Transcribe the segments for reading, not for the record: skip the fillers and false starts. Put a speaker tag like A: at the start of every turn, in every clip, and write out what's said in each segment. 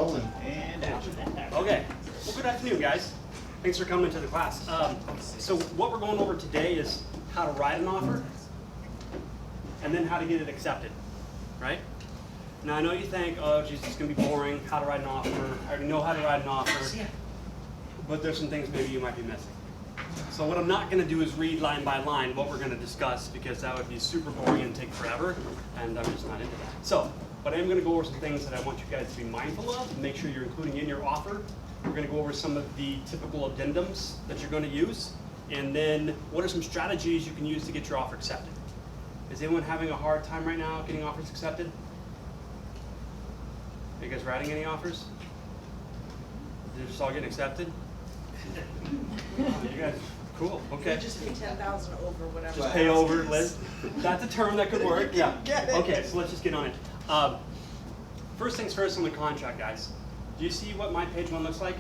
A: rolling.
B: And action.
C: Okay, well, good afternoon, guys. Thanks for coming to the class. So what we're going over today is how to write an offer and then how to get it accepted, right? Now, I know you think, oh, geez, it's going to be boring, how to write an offer. I already know how to write an offer, but there's some things maybe you might be missing. So what I'm not going to do is read line by line what we're going to discuss, because that would be super boring and take forever, and I'm just not into that. So, but I am going to go over some things that I want you guys to be mindful of, and make sure you're including in your offer. We're going to go over some of the typical addendums that you're going to use, and then what are some strategies you can use to get your offer accepted. Is anyone having a hard time right now getting offers accepted? Are you guys writing any offers? They're just all getting accepted? You guys, cool, okay.
D: You just pay 10,000 over whatever.
C: Just pay over, Liz. That's a term that could work, yeah. Okay, so let's just get on it. First things first on the contract, guys. Do you see what my page 1 looks like?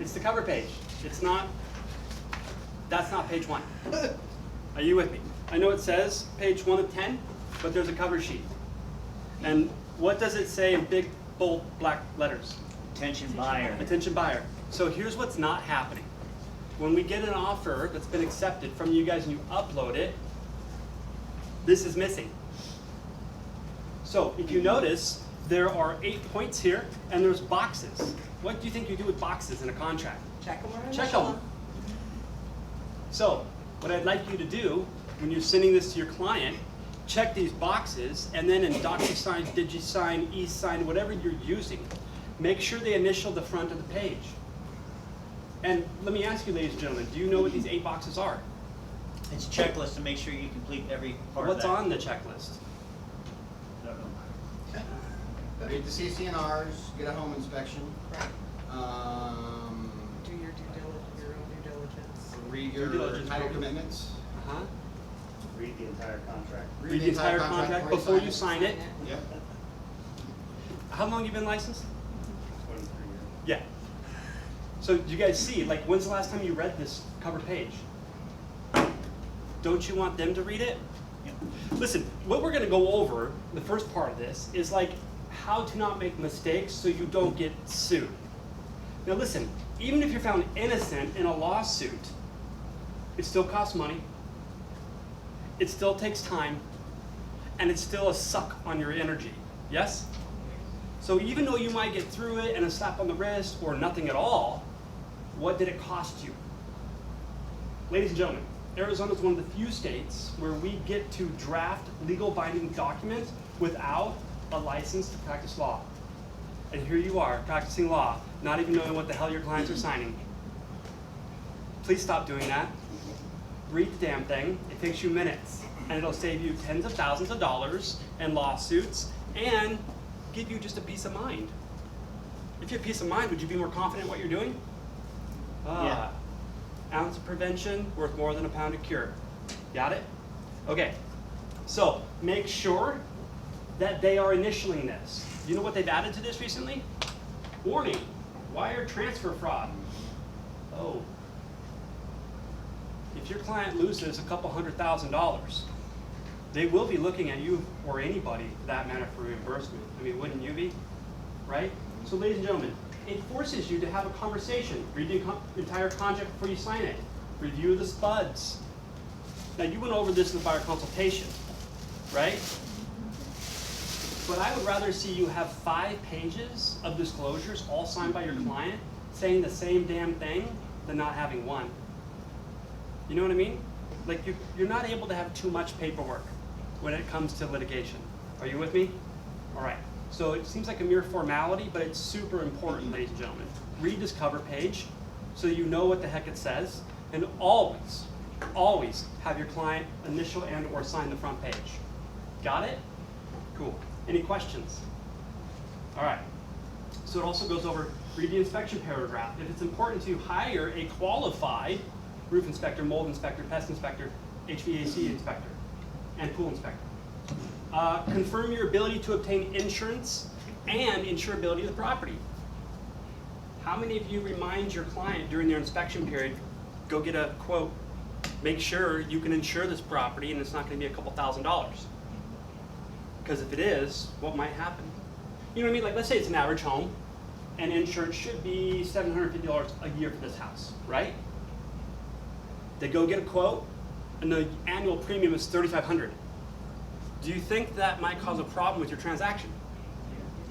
C: It's the cover page. It's not, that's not page 1. Are you with me? I know it says page 1 of 10, but there's a cover sheet. And what does it say in big, bold, black letters?
B: Attention buyer.
C: Attention buyer. So here's what's not happening. When we get an offer that's been accepted from you guys and you upload it, this is missing. So if you notice, there are 8 points here and there's boxes. What do you think you do with boxes in a contract?
D: Check them or
C: Check them. So what I'd like you to do when you're sending this to your client, check these boxes, and then in DocuSign, DigiSign, eSign, whatever you're using, make sure they initial the front of the page. And let me ask you, ladies and gentlemen, do you know what these 8 boxes are?
B: It's a checklist to make sure you complete every part
C: What's
B: of that.
C: on the checklist?
B: I don't know.
A: Read the CCNRs, get a home inspection.
D: Right. Do your own due diligence.
A: Read
C: Due
A: your
C: diligence
A: title
C: program.
A: commitments.
C: Uh-huh.
E: Read the entire contract.
C: Read the entire contract before you sign it.
A: Yep.
C: How long you been licensed?
E: 23 years.
C: Yeah. So you guys see, like, when's the last time you read this cover page? Don't you want them to read it?
B: Yep.
C: Listen, what we're gonna go over, the first part of this, is like how to not make mistakes so you don't get sued. Now listen, even if you're found innocent in a lawsuit, it still costs money, it still takes time, and it's still a suck on your energy, yes? So even though you might get through it and a slap on the wrist or nothing at all, what did it cost you? Ladies and gentlemen, Arizona is one of the few states where we get to draft legal binding documents without a license to practice law. And here you are, practicing law, not even knowing what the hell your clients are signing. Please stop doing that. Read the damn thing. It takes you minutes, and it'll save you tens of thousands of dollars in lawsuits and give you just a peace of mind. If you have peace of mind, would you be more confident in what you're doing?
B: Yeah.
C: Ounce of prevention worth more than a pound of cure. Got it? Okay. So make sure that they are initialing this. You know what they've added to this recently? Warning, wire transfer fraud. Oh. If your client loses a couple $100,000, they will be looking at you or anybody for that matter for reimbursement. I mean, wouldn't you be? Right? So ladies and gentlemen, it forces you to have a conversation. Read the entire contract before you sign it. Review the spuds. Now you went over this in the buyer consultation, right? But I would rather see you have 5 pages of disclosures all signed by your client saying the same damn thing than not having one. You know what I mean? Like you're not able to have too much paperwork when it comes to litigation. Are you with me? All right. So it seems like a mere formality, but it's super important, ladies and gentlemen. Read this cover page so you know what the heck it says, and always, always have your client initial and or sign the front page. Got it? Cool. Any questions? All right. So it also goes over, read the inspection paragraph. If it's important to hire a qualified roof inspector, mold inspector, pest inspector, HVAC inspector, and pool inspector. Confirm your ability to obtain insurance and insurability of the property. How many of you remind your client during their inspection period, go get a quote, make sure you can insure this property and it's not going to be a couple $1,000s? Because if it is, what might happen? You know what I mean? Like, let's say it's an average home, and insurance should be $750 a year for this house, right? They go get a quote, and the annual premium is $3,500. Do you think that might cause a problem with your transaction?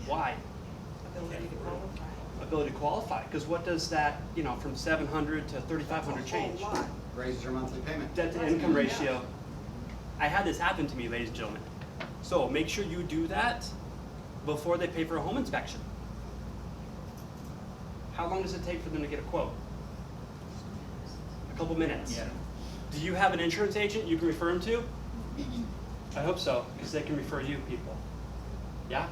C: Why?
D: Ability to qualify.
C: Ability to qualify, because what does that, you know, from 700 to 3,500 change?
D: A whole lot.
A: Raises your monthly payment.
C: Debt to income ratio. I had this happen to me, ladies and gentlemen. So make sure you do that before they pay for a home inspection. How long does it take for them to get a quote? A couple minutes.
B: Yeah.
C: Do you have an insurance agent you can refer them to? I hope so, because they can refer you people. Yeah?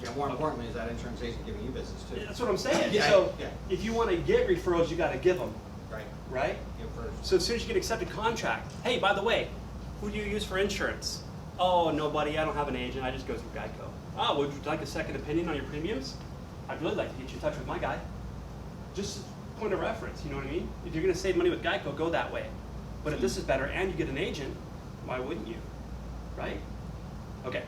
A: Yeah, more importantly, is that insurance agent giving you business too?
C: That's what I'm saying.
A: Yeah,
C: So
A: yeah.
C: if you want to get referrals, you got to give them,
A: Right.
C: right?
A: Give first.
C: So as soon as you get accepted contract, hey, by the way, who do you use for insurance? Oh, nobody, I don't have an agent, I just go through Geico. Oh, would you like a second opinion on your premiums? I'd really like to get you in touch with my guy. Just point of reference, you know what I mean? If you're gonna save money with Geico, go that way. But if this is better and you get an agent, why wouldn't you, right? Okay.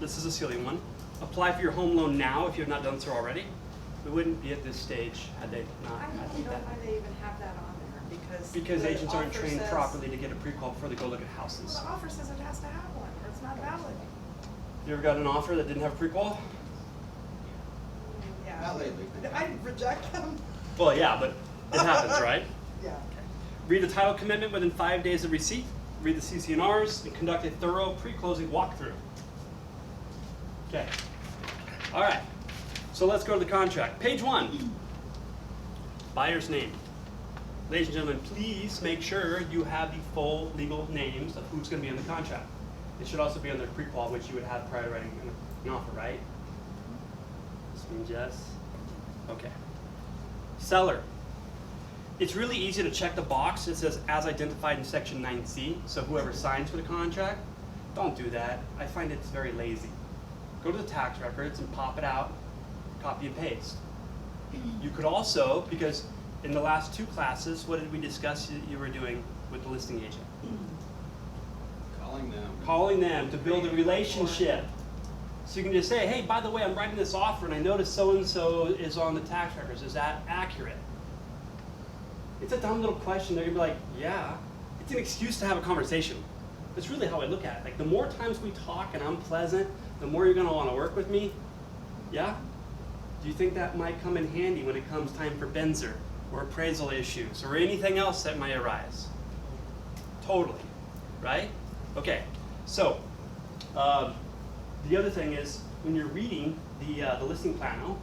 C: This is a silly one. Apply for your home loan now if you have not done so already. We wouldn't be at this stage had they not.
D: I
C: had
D: don't know
C: that.
D: why they even have that on there,
C: Because
D: the
C: agents aren't
D: offer
C: trained
D: says-
C: properly to get a pre-qual before they go look at houses.
D: Well, the offer says it has to have one, or it's not valid.
C: You ever got an offer that didn't have a pre-qual?
D: Yeah.
A: Not lately.
D: I reject them.
C: Well, yeah, but it happens, right?
D: Yeah.
C: Read the title commitment within 5 days of receipt. Read the CC&Rs and conduct a thorough pre-closing walkthrough. Okay. All right. So let's go to the contract. Page 1. Buyer's name. Ladies and gentlemen, please make sure you have the full legal names of who's going to be in the contract. It should also be on their pre-qual, which you would have prior to writing an offer, right? This means yes. Okay. Seller. It's really easy to check the box. It says as identified in section 9C. So whoever signs for the contract, don't do that. I find it's very lazy. Go to the tax records and pop it out, copy and paste. You could also, because in the last 2 classes, what did we discuss you were doing with the listing agent?
A: Calling them.
C: Calling them to build a relationship. So you can just say, hey, by the way, I'm writing this offer and I noticed so-and-so is on the tax records. Is that accurate? It's a dumb little question. They're gonna be like, yeah. It's an excuse to have a conversation. That's really how I look at it. Like the more times we talk and I'm pleasant, the more you're gonna wanna work with me. Yeah? Do you think that might come in handy when it comes time for Benzer or appraisal issues or anything else that might arise? Totally, right? Okay, so the other thing is when you're reading the listing plano,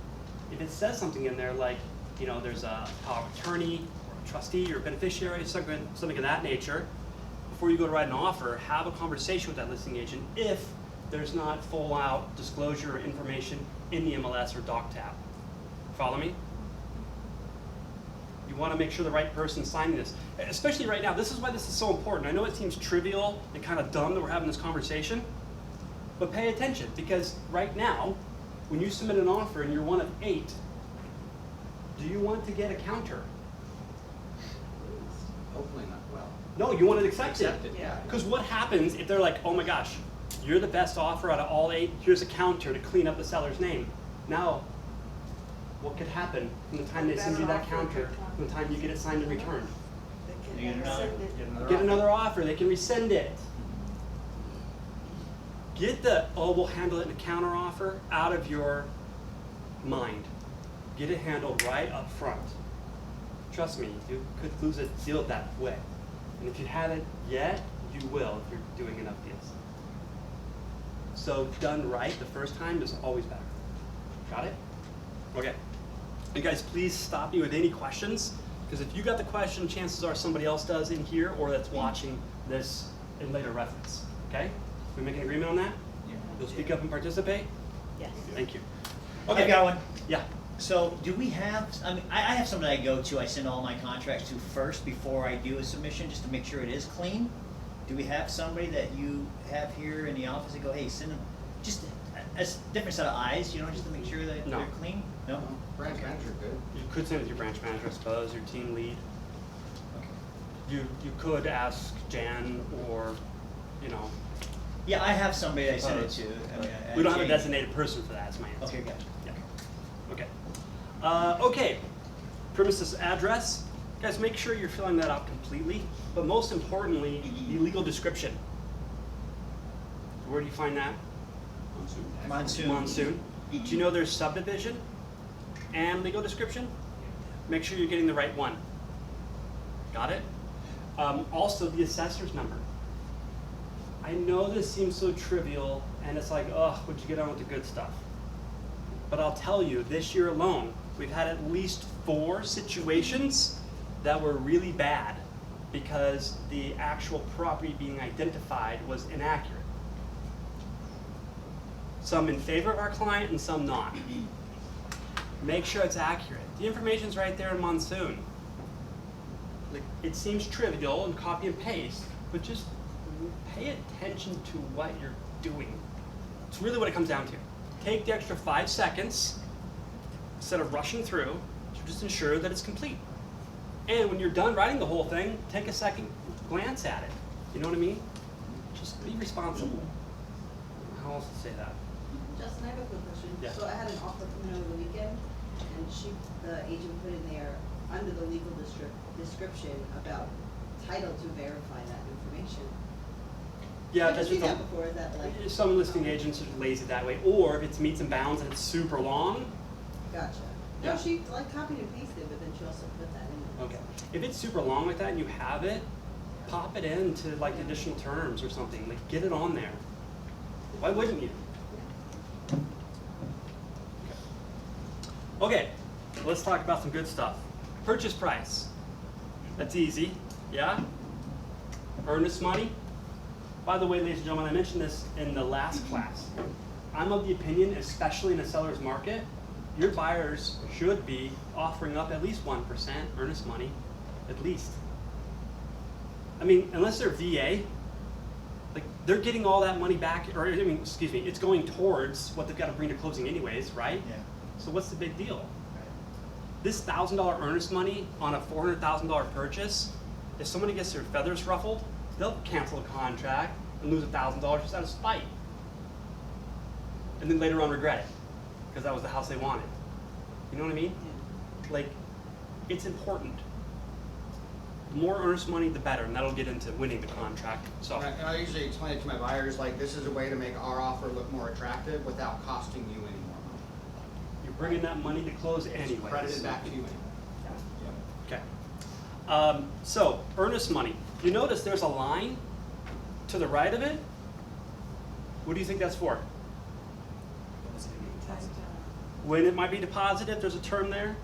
C: if it says something in there like, you know, there's a power of attorney or a trustee or a beneficiary, something of that nature, before you go to write an offer, have a conversation with that listing agent if there's not full out disclosure or information in the MLS or doc tab. Follow me? You want to make sure the right person's signing this. Especially right now, this is why this is so important. I know it seems trivial and kind of dumb that we're having this conversation, but pay attention because right now, when you submit an offer and you're one of 8, do you want to get a counter?
A: Hopefully not. Well,
C: No, you want to accept it.
A: accept it, yeah.
C: Because what happens if they're like, oh my gosh, you're the best offer out of all 8, here's a counter to clean up the seller's name. Now, what could happen from the time they send you that counter to the time you get it signed and returned?
D: They
B: You
D: can
B: get another,
D: rescind it.
B: get another
C: Get
B: offer.
C: another offer, they can rescind it. Get the, oh, we'll handle it in a counter offer out of your mind. Get it handled right up front. Trust me, you could lose a deal that way. And if you haven't yet, you will if you're doing enough deals. So done right the first time is always better. Got it? Okay. You guys, please stop me with any questions, because if you got the question, chances are somebody else does in here or that's watching this in later reference. Okay? We make an agreement on that?
B: Yeah.
C: You'll speak up and participate?
F: Yes.
C: Thank you.
B: I've got one.
C: Yeah.
B: So do we have, I mean, I have somebody I go to, I send all my contracts to first before I do a submission, just to make sure it is clean. Do we have somebody that you have here in the office that go, hey, send them, just a different set of eyes, you know, just to make sure that
C: No.
B: they're clean? No?
A: branch manager good.
C: You could send it to your branch manager, I suppose, your team lead.
B: Okay.
C: You could ask Jan or, you know,
B: Yeah, I have somebody I sent it to. I mean, I
C: We don't have a
B: changed-
C: designated person for that, is my answer.
B: Okay, gotcha.
C: Yeah. Okay. Okay, premises address. Guys, make sure you're filling that out completely, but most importantly, the legal description. Where do you find that?
B: Monsoon.
C: Monsoon. Do you know there's subdivision and legal description? Make sure you're getting the right one. Got it? Also, the assessor's number. I know this seems so trivial, and it's like, oh, would you get on with the good stuff? But I'll tell you, this year alone, we've had at least 4 situations that were really bad because the actual property being identified was inaccurate. Some in favor of our client and some not. Make sure it's accurate. The information's right there in Monsoon. Like, it seems trivial and copy and paste, but just pay attention to what you're doing. It's really what it comes down to. Take the extra 5 seconds instead of rushing through to just ensure that it's complete. And when you're done writing the whole thing, take a second glance at it. You know what I mean? Just be responsible. How else to say that?
F: Justin, I have a quick question.
C: Yeah.
F: So I had an offer come in over the weekend, and the agent put in there, under the legal description about title to verify that information.
C: Yeah,
F: I've
C: that's
F: seen
C: just
F: that before, is that like?
C: some listing agents are lazy that way. Or if it's meets and bounds and it's super long,
F: Gotcha.
C: Yeah.
F: No, she like copied and pasted, but then she also put that in there.
C: okay. If it's super long like that and you have it, pop it into like additional terms or something. Like get it on there. Why wouldn't you? Okay, let's talk about some good stuff. Purchase price. That's easy, yeah? Earnest money. By the way, ladies and gentlemen, I mentioned this in the last class. I'm of the opinion, especially in a seller's market, your buyers should be offering up at least 1% earnest money, at least. I mean, unless they're VA, like they're getting all that money back, or I mean, excuse me, it's going towards what they've got to bring to closing anyways, right?
B: Yeah.
C: So what's the big deal? This $1,000 earnest money on a $400,000 purchase, if somebody gets their feathers ruffled, they'll cancel a contract and lose $1,000 just out of spite. And then later on regret it, because that was the house they wanted. You know what I mean? Like, it's important. The more earnest money, the better, and that'll get into winning the contract. So,
A: And I usually explain it to my buyers, like, this is a way to make our offer look more attractive without costing you any more money.
C: you're bringing that money to close
A: It's
C: anyways.
A: credited back to you anyway.
C: Okay. So, earnest money. You notice there's a line to the right of it? What do you think that's for? When it might be deposited, there's a term there.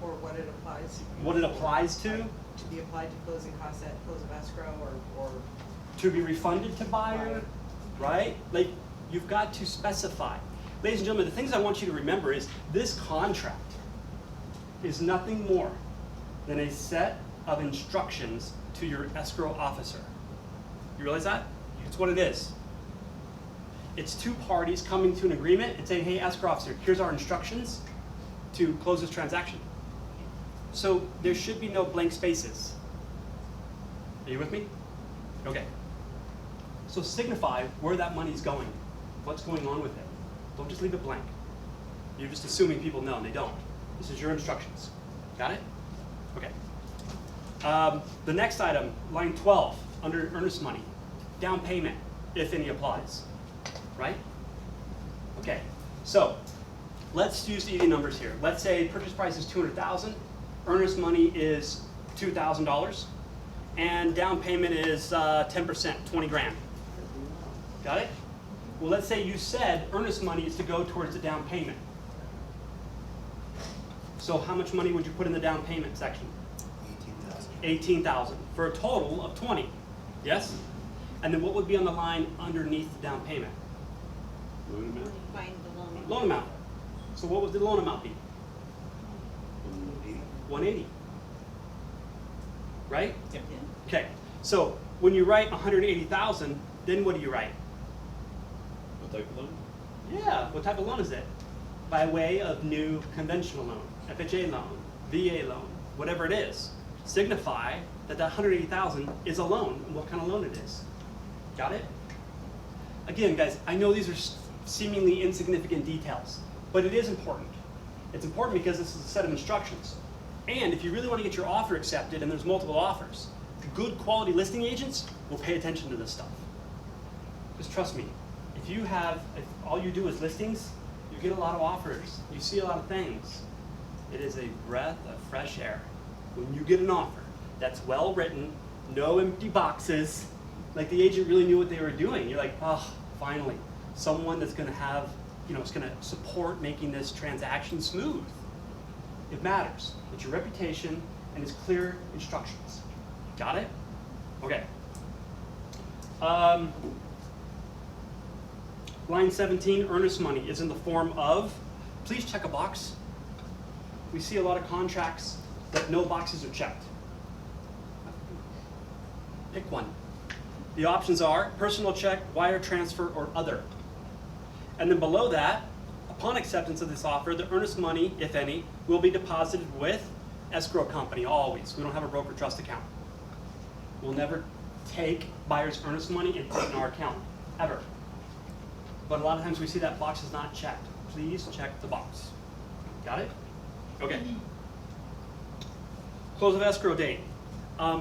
D: Or what it applies.
C: What it applies to?
D: To be applied to closing costs at close of escrow or.
C: To be refunded to buyer, right? Like, you've got to specify. Ladies and gentlemen, the things I want you to remember is this contract is nothing more than a set of instructions to your escrow officer. You realize that? It's what it is. It's 2 parties coming to an agreement and saying, hey, escrow officer, here's our instructions to close this transaction. So there should be no blank spaces. Are you with me? Okay. So signify where that money's going. What's going on with it? Don't just leave it blank. You're just assuming people know, and they don't. This is your instructions. Got it? Okay. The next item, line 12, under earnest money. Down payment, if any applies. Right? Okay. So let's use easy numbers here. Let's say purchase price is $200,000, earnest money is $2,000, and down payment is 10%, 20 grand. Got it? Well, let's say you said earnest money is to go towards the down payment. So how much money would you put in the down payment section? $18,000 for a total of 20. Yes? And then what would be on the line underneath the down payment?
F: Find the loan.
C: Loan amount. So what would the loan amount be? 180. Right?
B: Yep.
C: Okay. So when you write 180,000, then what do you write?
G: What type of loan?
C: Yeah. What type of loan is it? By way of new conventional loan, FHA loan, VA loan, whatever it is. Signify that that 180,000 is a loan and what kind of loan it is. Got it? Again, guys, I know these are seemingly insignificant details, but it is important. It's important because this is a set of instructions. And if you really want to get your offer accepted, and there's multiple offers, the good quality listing agents will pay attention to this stuff. Just trust me. If all you do is listings, you get a lot of offers. You see a lot of things. It is a breath of fresh air when you get an offer that's well written, no empty boxes, like the agent really knew what they were doing. You're like, oh, finally, someone that's going to have, it's going to support making this transaction smooth. It matters. It's your reputation and it's clear instructions. Got it? Okay. Line 17, earnest money is in the form of, please check a box. We see a lot of contracts that no boxes are checked. Pick one. The options are personal check, wire transfer, or other. And then below that, upon acceptance of this offer, the earnest money, if any, will be deposited with escrow company, always. We don't have a broker trust account. We'll never take buyer's earnest money and put it in our account, ever. But a lot of times we see that box is not checked. Please check the box. Got it? Okay. Close of escrow date.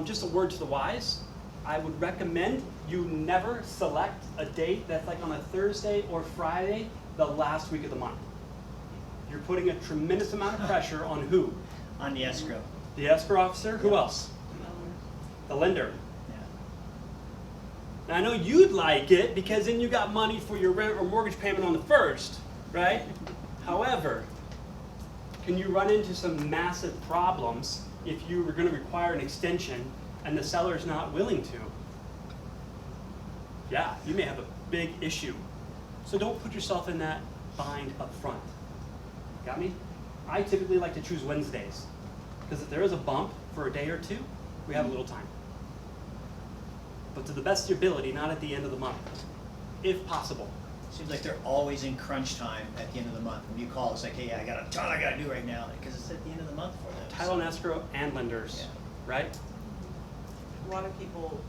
C: Just a word to the wise. I would recommend you never select a date that's like on a Thursday or Friday, the last week of the month. You're putting a tremendous amount of pressure on who?
B: On the escrow.
C: The escrow officer? Who else? The lender.
B: Yeah.
C: Now I know you'd like it because then you got money for your rent or mortgage payment on the first, right? However, can you run into some massive problems if you were going to require an extension and the seller's not willing to? Yeah, you may have a big issue. So don't put yourself in that bind up front. Got me? I typically like to choose Wednesdays because if there is a bump for a day or two, we have a little time. But to the best of your ability, not at the end of the month, if possible.
B: Seems like they're always in crunch time at the end of the month. When you call, it's like, hey, I got a ton I got to do right now, because it's at the end of the month for them.
C: Title and escrow and lenders,
B: Yeah.
C: right?
D: A lot of people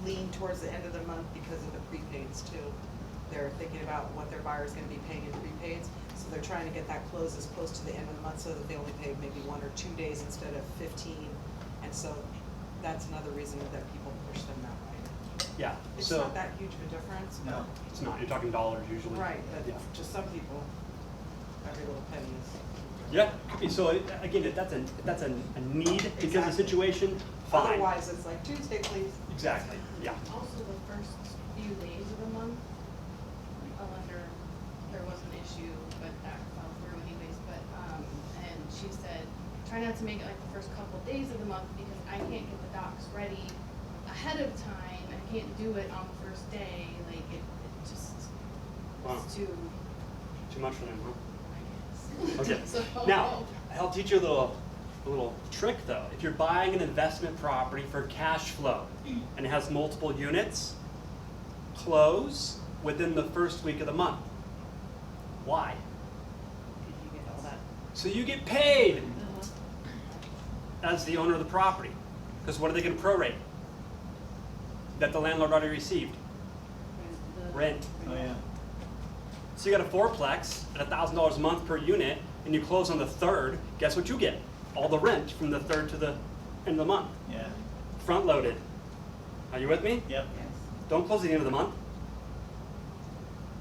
D: lean towards the end of the month because of the prepaids too. They're thinking about what their buyer's gonna be paying in prepaids, so they're trying to get that close as close to the end of the month so that they only pay maybe 1 or 2 days instead of 15. And so that's another reason that people push them that way.
C: Yeah.
D: It's
C: So
D: not that huge of a difference, but.
B: No.
C: it's not. You're talking dollars usually.
D: Right, but
C: Yeah.
D: to some people, every little penny is.
C: Yeah. Okay. So again, if that's a need because of the situation, fine.
D: Otherwise, it's like Tuesday, please.
C: Exactly. Yeah.
H: Also, the first few days of the month, a lender, there was an issue, but that fell through anyways, but, and she said, try not to make it like the first couple days of the month because I can't get the docs ready ahead of time, and I can't do it on the first day, like it just,
C: Wow.
H: it's too,
C: Too much for them, huh?
H: I guess.
C: Okay.
H: So,
C: Now, I'll teach you a little trick though. If you're buying an investment property for cash flow and it has multiple units, close within the first week of the month. Why?
D: You get all that.
C: So you get paid as the owner of the property. Because what are they going to prorate? That the landlord already received. Rent.
B: Oh, yeah.
C: So you got a fourplex at $1,000 a month per unit, and you close on the 3rd. Guess what you get? All the rent from the 3rd to the end of the month.
B: Yeah.
C: Front loaded. Are you with me?
B: Yep.
D: Yes.
C: Don't close at the end of the month.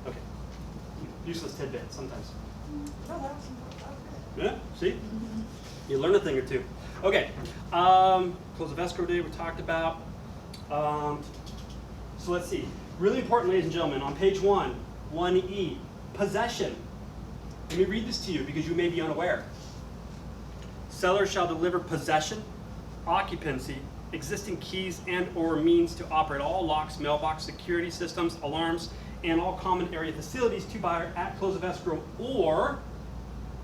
C: Okay. Useless tidbit sometimes.
D: No, that was okay.
C: Yeah, see? You learn a thing or two. Okay. Close of escrow day we talked about. So let's see. Really important, ladies and gentlemen, on page 1E, possession. Let me read this to you because you may be unaware. Seller shall deliver possession, occupancy, existing keys and or means to operate all locks, mailbox, security systems, alarms, and all common area facilities to buyer at close of escrow, or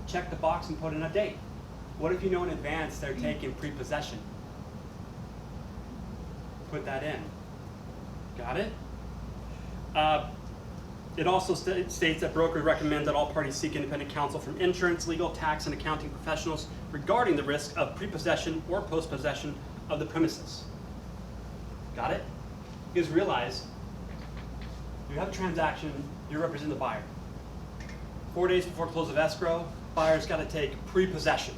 C: check the box and put in a date. What if you know in advance they're taking pre-possession? Put that in. Got it? It also states that broker recommends that all parties seek independent counsel from insurance, legal, tax, and accounting professionals regarding the risk of prepossession or post-possession of the premises. Got it? You guys realize You have a transaction, you represent the buyer. 4 days before close of escrow, buyer's got to take pre-possession.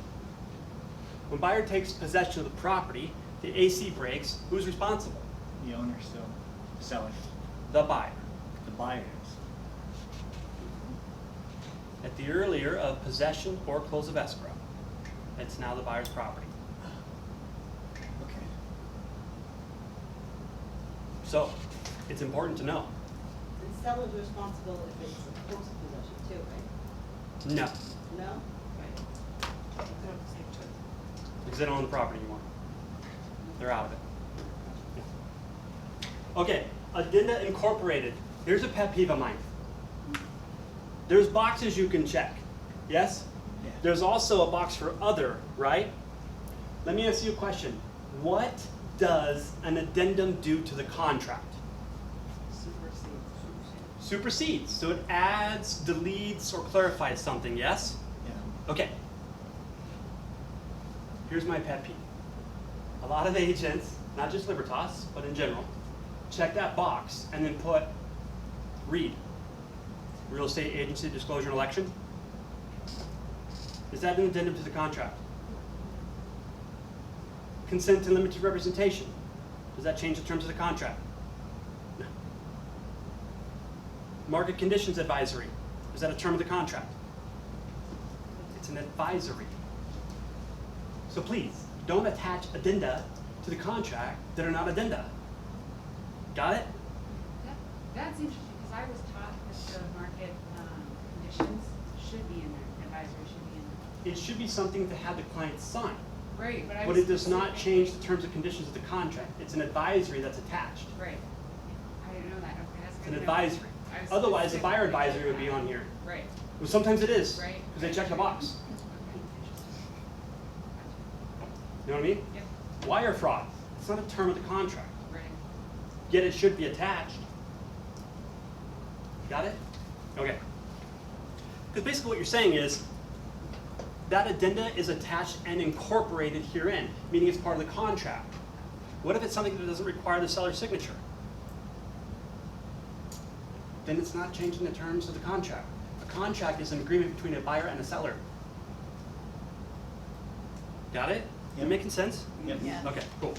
C: When buyer takes possession of the property, the AC breaks, who's responsible?
B: The owner still, the seller,
C: The buyer.
B: the buyer is.
C: At the earlier of possession or close of escrow, it's now the buyer's property.
B: Okay.
C: So, it's important to know.
F: The seller's responsible if it's a post possession too, right?
C: No,
F: No?
D: Right. They don't say to-
C: because they don't own the property anymore. They're out of it. Okay, addenda incorporated. Here's a pet peeve of mine. There's boxes you can check, yes?
B: Yeah.
C: There's also a box for other, right? Let me ask you a question. What does an addendum do to the contract? Supersedes. So it adds, deletes, or clarifies something, yes?
B: Yeah.
C: Okay. Here's my pet peeve. A lot of agents, not just Libertas, but in general, check that box and then put read. Real estate agency disclosure and election. Is that an addendum to the contract? Consent to limited representation. Does that change the terms of the contract? No. Market conditions advisory. Is that a term of the contract? It's an advisory. So please, don't attach addenda to the contract that are not addenda. Got it?
I: That's interesting, because I was taught that the market conditions should be in there, advisory should be in there.
C: It should be something to have the client sign,
I: Right, but I
C: but
I: was
C: it does not
I: specific-
C: change the terms and conditions of the contract. It's an advisory that's attached.
I: Right. I didn't know that, okay, that's
C: It's
I: good
C: an
I: to know.
C: advisory.
I: I was
C: Otherwise, the buyer
I: specifically
C: advisory would be
I: told
C: on
I: that.
C: here.
I: Right.
C: Well, sometimes it is,
I: Right.
C: because they check the box. You know what I mean?
I: Yep,
C: Wire fraud. It's not a term of the contract,
I: right.
C: yet it should be attached. Got it? Okay. Because basically what you're saying is that addenda is attached and incorporated herein, meaning it's part of the contract. What if it's something that doesn't require the seller's signature? Then it's not changing the terms of the contract. A contract is an agreement between a buyer and a seller. Got it?
B: Yep.
C: Making sense?
B: Yep.
F: Yeah.
C: Okay, cool.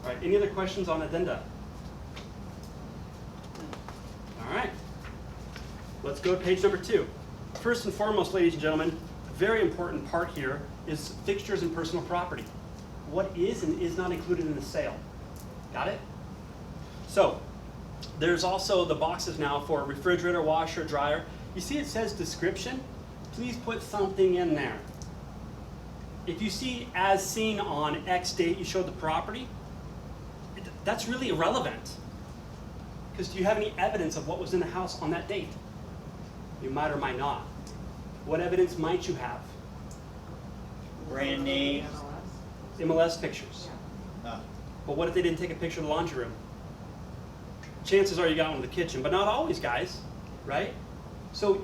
C: All right, any other questions on addenda? All right. Let's go to page number 2. First and foremost, ladies and gentlemen, a very important part here is fixtures and personal property. What is and is not included in the sale. Got it? So, there's also the boxes now for refrigerator, washer, dryer. You see it says description? Please put something in there. If you see as seen on X date you showed the property, that's really irrelevant. Because do you have any evidence of what was in the house on that date? You might or might not. What evidence might you have?
B: Brand name.
C: MLS pictures.
B: Ah,
C: But what if they didn't take a picture of the laundry room? Chances are you got one in the kitchen, but not always, guys, right? So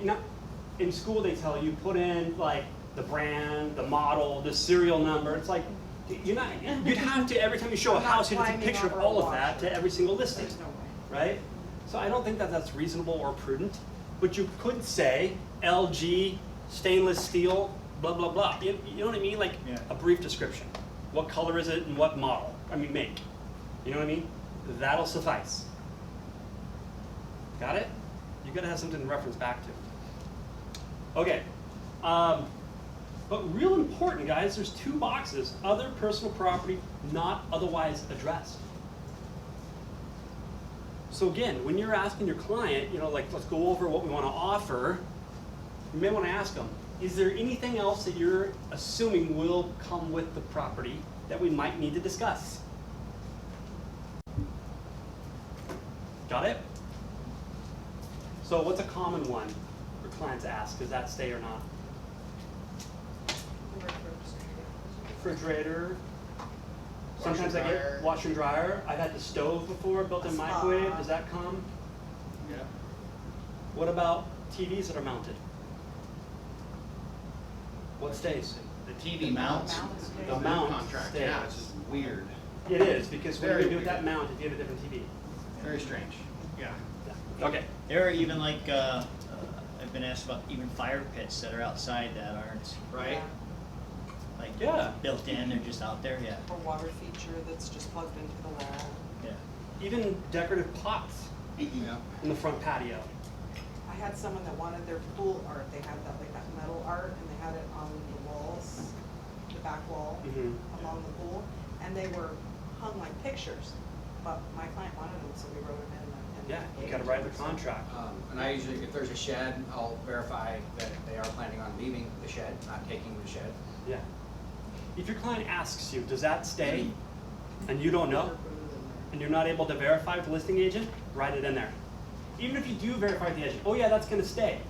C: in school they tell you put in like the brand, the model, the serial number. It's like you'd have to every time you show a
D: I'm not
C: house, you have to take a
D: climbing
C: picture of
D: over a
C: all of that
D: washer.
C: to every single listing,
D: There's no way.
C: right? So I don't think that that's reasonable or prudent. But you could say LG, stainless steel, blah blah blah. You know what I mean? Like
B: Yeah.
C: a brief description. What color is it and what model? I mean make. You know what I mean? That'll suffice. Got it? You gotta have something to reference back to. Okay. But real important, guys, there's 2 boxes. Other personal property not otherwise addressed. So again, when you're asking your client, like let's go over what we want to offer, you may want to ask them, is there anything else that you're assuming will come with the property that we might need to discuss? Got it? So what's a common one for clients to ask? Does that stay or not? Refrigerator. Sometimes I get washer and dryer. I've had the stove before, built-in microwave. Does that come?
A: Yeah.
C: What about TVs that are mounted? What stays?
A: The TV mounts, the
C: The
A: mount
C: mount
A: contract,
C: stays.
A: yeah, it's just weird,
C: It is, because what do
A: Very
C: you do with that
A: weird.
C: mount if you have a different TV?
A: very strange, yeah.
C: Okay,
B: There are even like, I've been asked about even fire pits that are outside that aren't,
A: Right?
B: like,
C: Yeah.
B: built in, they're just out there, yeah,
D: Or water feature that's just plugged into the wall.
B: yeah.
C: Even decorative pots
A: Yeah.
C: in the front patio.
D: I had someone that wanted their pool art, they had that, like that metal art, and they had it on the walls, the back wall,
C: Mhm.
D: along the pool, and they were hung like pictures, but my client wanted them, so we wrote them in. and
C: Yeah, you
D: gave
C: gotta
D: it
C: write
D: to
C: the
D: her.
C: contract.
A: And I usually, if there's a shed, I'll verify that they are planning on leaving the shed, not taking the shed.
C: Yeah. If your client asks you, does that stay? And you don't know, and you're not able to verify with the listing agent, write it in there. Even if you do verify with the agent, oh yeah, that's gonna stay.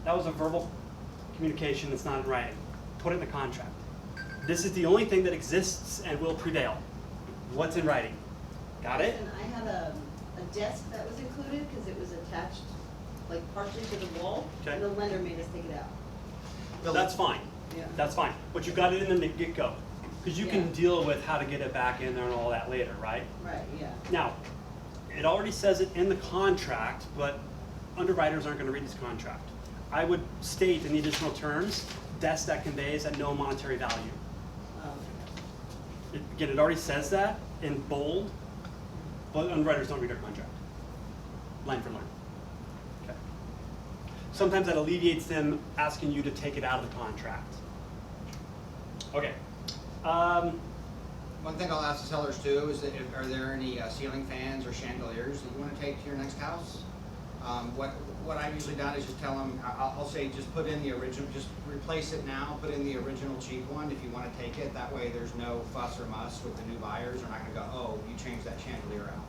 C: That was a verbal communication that's not in writing. Put it in the contract. This is the only thing that exists and will prevail. What's in writing? Got it?
F: And I had a desk that was included, because it was attached, like partially to the wall,
C: Okay.
F: and the lender made us take it out.
C: That's fine.
F: Yeah.
C: That's fine. But you got it in the get-go. Because you can
F: Yeah.
C: deal with how to get it back in there and all that later, right?
F: Right, yeah.
C: Now, it already says it in the contract, but underwriters aren't gonna read this contract. I would state in the additional terms, desk that conveys at no monetary value. Again, it already says that in bold, but underwriters don't read our contract. Line for line. Okay. Sometimes that alleviates them asking you to take it out of the contract. Okay.
A: One thing I'll ask the sellers too is that are there any ceiling fans or chandeliers that you want to take to your next house? What I've usually done is just tell them, I'll say just put in the original, just replace it now, put in the original cheap one if you want to take it. That way there's no fuss or muss with the new buyers. They're not going to go, oh, you changed that chandelier out.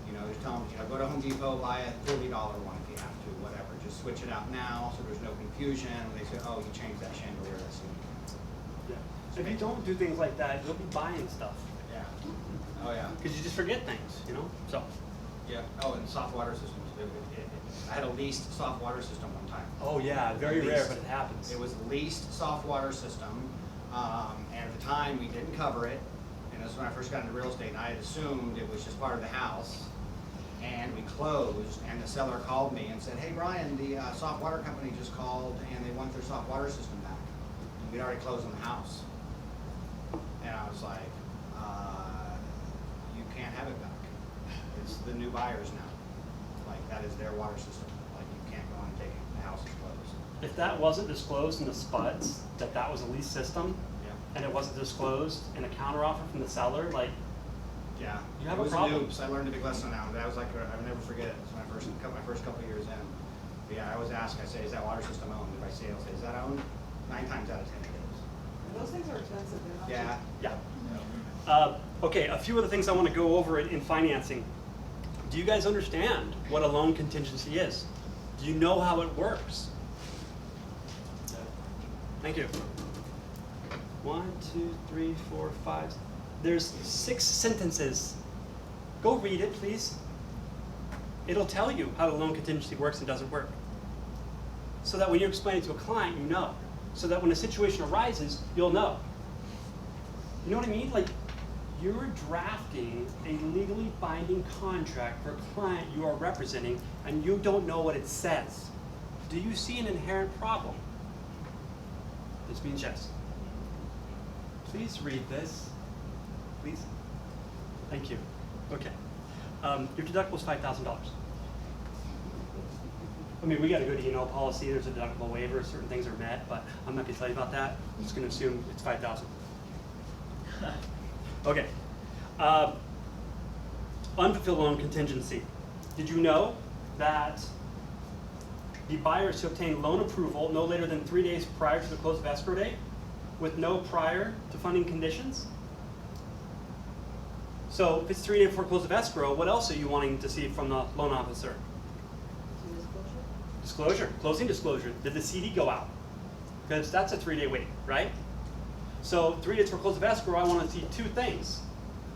A: You know, just tell them, go to Home Depot, buy a $30 one if you have to, whatever. Just switch it out now so there's no confusion. When they say, oh, you changed that chandelier, that's the
C: Yeah. So if you don't do things like that, you'll be buying stuff.
A: Yeah. Oh, yeah.
C: Because you just forget things, you know? So,
A: Yeah. Oh, and soft water systems. I had a leased soft water system one time.
C: oh yeah, very rare,
A: Leased.
C: but it happens.
A: It was a leased soft water system, and at the time, we didn't cover it. And this is when I first got into real estate, and I had assumed it was just part of the house. And we closed, and the seller called me and said, hey, Brian, the soft water company just called, and they want their soft water system back. And we'd already closed on the house. And I was like, you can't have it back. It's the new buyers now. Like, that is their water system. Like, you can't go on and take it. The house is closed.
C: If that wasn't disclosed in the SPUDs, that that was a lease system,
A: Yeah.
C: and it wasn't disclosed in a counteroffer from the seller, like,
A: Yeah.
C: You have
A: It
C: a
A: was
C: problem.
A: Oops. I learned a big lesson now. That was like, I'll never forget it. It's my first couple of years in. But yeah, I always ask, I say, is that water system owned? If I say, I'll say, is that owned? 9 times out of 10 it is.
D: Those things are expensive, they're not
A: Yeah.
D: cheap.
C: yeah. Okay, a few other things I want to go over in financing. Do you guys understand what a loan contingency is? Do you know how it works? Thank you. 1, 2, 3, 4, 5. There's 6 sentences. Go read it, please. It'll tell you how the loan contingency works and doesn't work. So that when you explain it to a client, you know. So that when a situation arises, you'll know. You know what I mean? Like, you're drafting a legally binding contract for a client you are representing, and you don't know what it says. Do you see an inherent problem? This means yes. Please read this. Please. Thank you. Okay. Your deductible is $5,000. I mean, we got a good E&O policy. There's a deductible waiver. Certain things are met, but I'm not going to tell you about that. I'm just going to assume it's $5,000. Okay. Unfulfilled loan contingency. Did you know that the buyer is to obtain loan approval no later than 3 days prior to the close of escrow date with no prior to funding conditions? So if it's 3 days before close of escrow, what else are you wanting to see from the loan officer? Disclosure, closing disclosure. Did the CD go out? Because that's a 3-day wait, right? So 3 days before close of escrow, I want to see 2 things.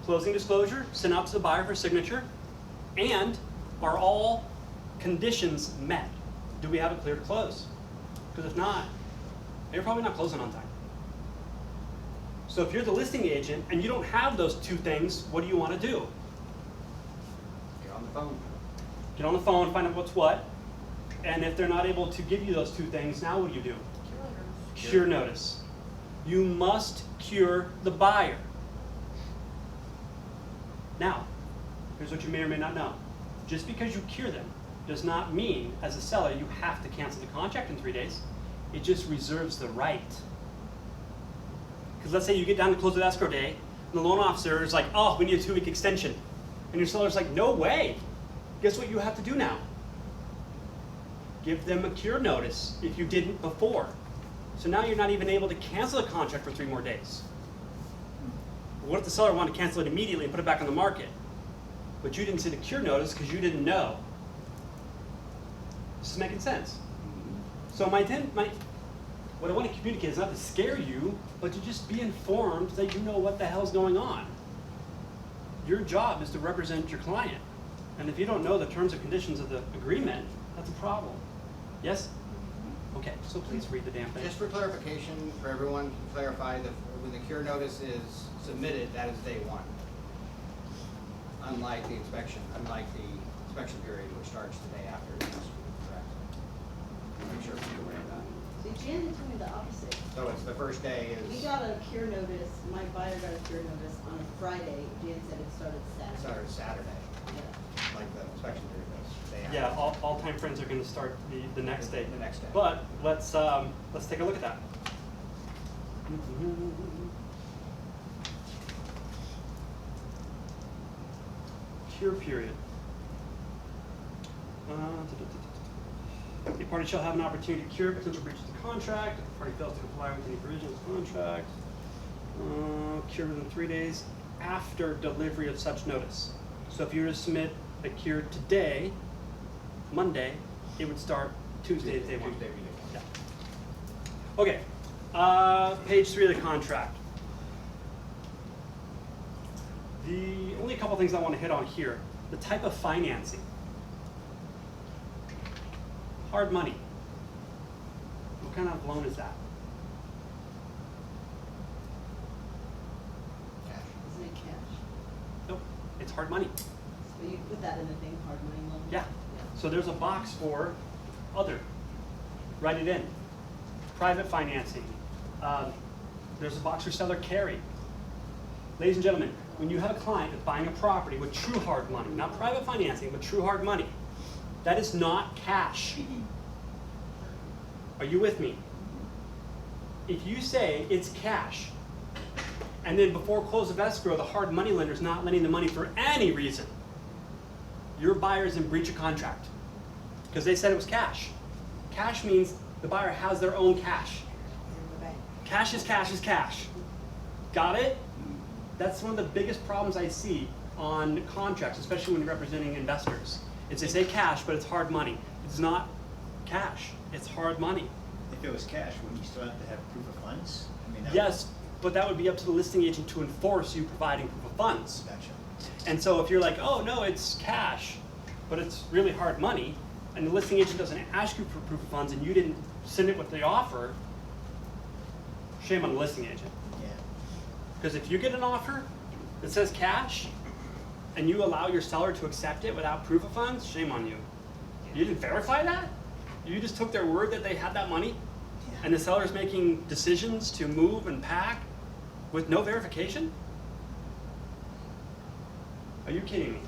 C: Closing disclosure, sent out to the buyer for signature, and are all conditions met? Do we have it clear to close? Because if not, you're probably not closing on time. So if you're the listing agent and you don't have those 2 things, what do you want to do?
A: Get on the phone.
C: get on the phone, find out what's what, and if they're not able to give you those two things, now what do? Cure notice. You must cure the buyer. Now, here's what you may or may not know. Just because you cure them does not mean, as a seller, you have to cancel the contract in 3 days. It just reserves the right. Because let's say you get down to close of escrow day, and the loan officer is like, oh, we need a 2-week extension. And your seller's like, no way. Guess what you have to do now? Give them a cure notice if you didn't before. So now you're not even able to cancel the contract for 3 more days. What if the seller wanted to cancel it immediately and put it back on the market? But you didn't see the cure notice because you didn't know. This is making sense. So what I want to communicate is not to scare you, but to just be informed that you know what the hell's going on. Your job is to represent your client. And if you don't know the terms and conditions of the agreement, that's a problem. Yes? Okay, so please read the damn thing.
A: Just for clarification, for everyone, to clarify that when the cure notice is submitted, that is day one. Unlike the inspection period, which starts the day after the execution, correct? Make sure you're aware of that.
F: See, Jan had told me the opposite.
A: So it's the first day is.
F: We got a cure notice, my buyer got a cure notice on a Friday, Jan said it started Saturday.
A: Started Saturday,
F: Yeah.
A: like the inspection period does. Day after.
C: Yeah, all time frames are going to start the next day.
A: The next day.
C: But let's take a look at that. Cure period. The party shall have an opportunity to cure potential breaches of the contract if the party fails to comply with any provisions of the contract. Cure within 3 days after delivery of such notice. So if you were to submit a cure today, Monday, it would start Tuesday, day one.
A: Tuesday, day one.
C: Yeah. Okay. Page 3 of the contract. The only couple things I want to hit on here. The type of financing. Hard money. What kind of loan is that?
A: Cash.
F: Isn't it cash?
C: Nope. It's hard money.
F: So you put that in the thing, hard money loan?
C: Yeah. So there's a box for other. Write it in. Private financing. There's a box for seller carry. Ladies and gentlemen, when you have a client that's buying a property with true hard money, not private financing, but true hard money, that is not cash. Are you with me? If you say it's cash, and then before close of escrow, the hard money lender is not lending the money for any reason, your buyer is in breach of contract because they said it was cash. Cash means the buyer has their own cash.
D: In the bank.
C: Cash is cash is cash. Got it? That's one of the biggest problems I see on contracts, especially when you're representing investors. Is they say cash, but it's hard money. It's not cash. It's hard money.
B: If it was cash, wouldn't you still have to have proof of funds? I mean, that
C: Yes, but that would be up to the listing agent to enforce you providing proof of funds.
B: Gotcha.
C: And so if you're like, oh no, it's cash, but it's really hard money, and the listing agent doesn't ask you for proof of funds and you didn't send it with the offer, shame on the listing agent.
B: Yeah.
C: Because if you get an offer that says cash, and you allow your seller to accept it without proof of funds, shame on you. You didn't verify that? You just took their word that they had that money? And the seller's making decisions to move and pack with no verification? Are you kidding me?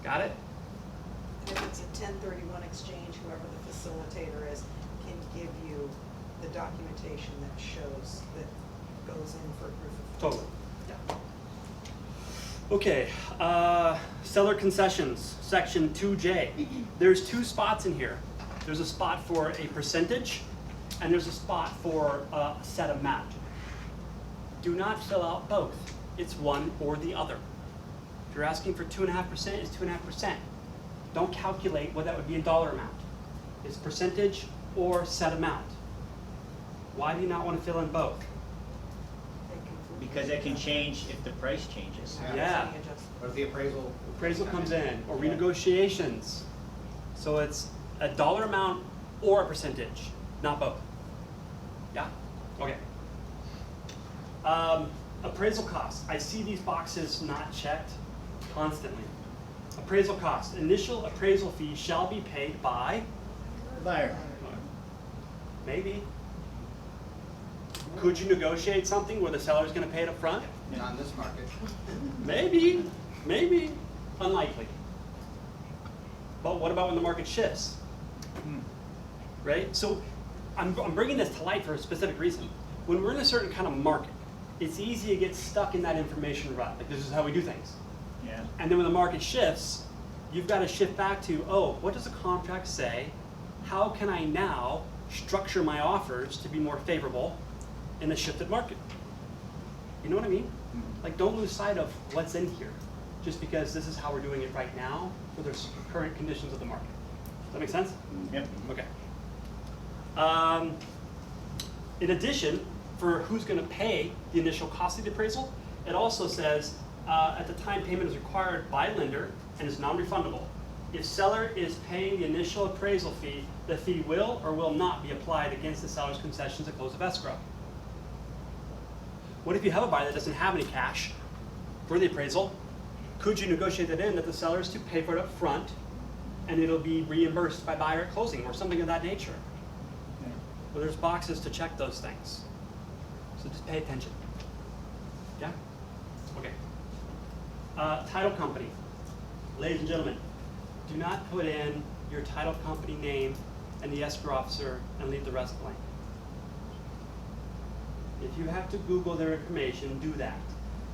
C: Got it?
D: And if it's a 1031 exchange, whoever the facilitator is can give you the documentation that shows that goes in for proof of.
C: Totally. Yeah. Okay, seller concessions, section 2J. There's 2 spots in here. There's a spot for a percentage, and there's a spot for a set amount. Do not fill out both. It's one or the other. If you're asking for 2.5%, it's 2.5%. Don't calculate what that would be in dollar amount. It's percentage or set amount. Why do you not want to fill in both?
B: Because that can change if the price changes.
C: Yeah.
A: What if the appraisal?
C: Appraisal comes in, or renegotiations. So it's a dollar amount or a percentage, not both. Yeah? Okay. Appraisal costs. I see these boxes not checked constantly. Appraisal cost. Initial appraisal fee shall be paid by,
B: Buyer.
C: maybe. Could you negotiate something where the seller's gonna pay it up front?
A: Not in this market.
C: Maybe. Unlikely. But what about when the market shifts? Right? So I'm bringing this to light for a specific reason. When we're in a certain kind of market, it's easy to get stuck in that information rut. Like, this is how we do things.
B: Yeah.
C: And then when the market shifts, you've got to shift back to, oh, what does the contract say? How can I now structure my offers to be more favorable in a shifted market? You know what I mean? Like, don't lose sight of what's in here, just because this is how we're doing it right now for the current conditions of the market. Does that make sense?
B: Yep.
C: Okay. In addition, for who's going to pay the initial cost of the appraisal, it also says at the time payment is required by lender and is non-refundable. If seller is paying the initial appraisal fee, the fee will or will not be applied against the seller's concessions at close of escrow. What if you have a buyer that doesn't have any cash for the appraisal? Could you negotiate that in that the seller is to pay for it up front and it'll be reimbursed by buyer at closing or something of that nature? Well, there's boxes to check those things. So just pay attention. Yeah? Okay. Title company. Ladies and gentlemen, do not put in your title company name and the escrow officer and leave the rest blank. If you have to Google their information, do that.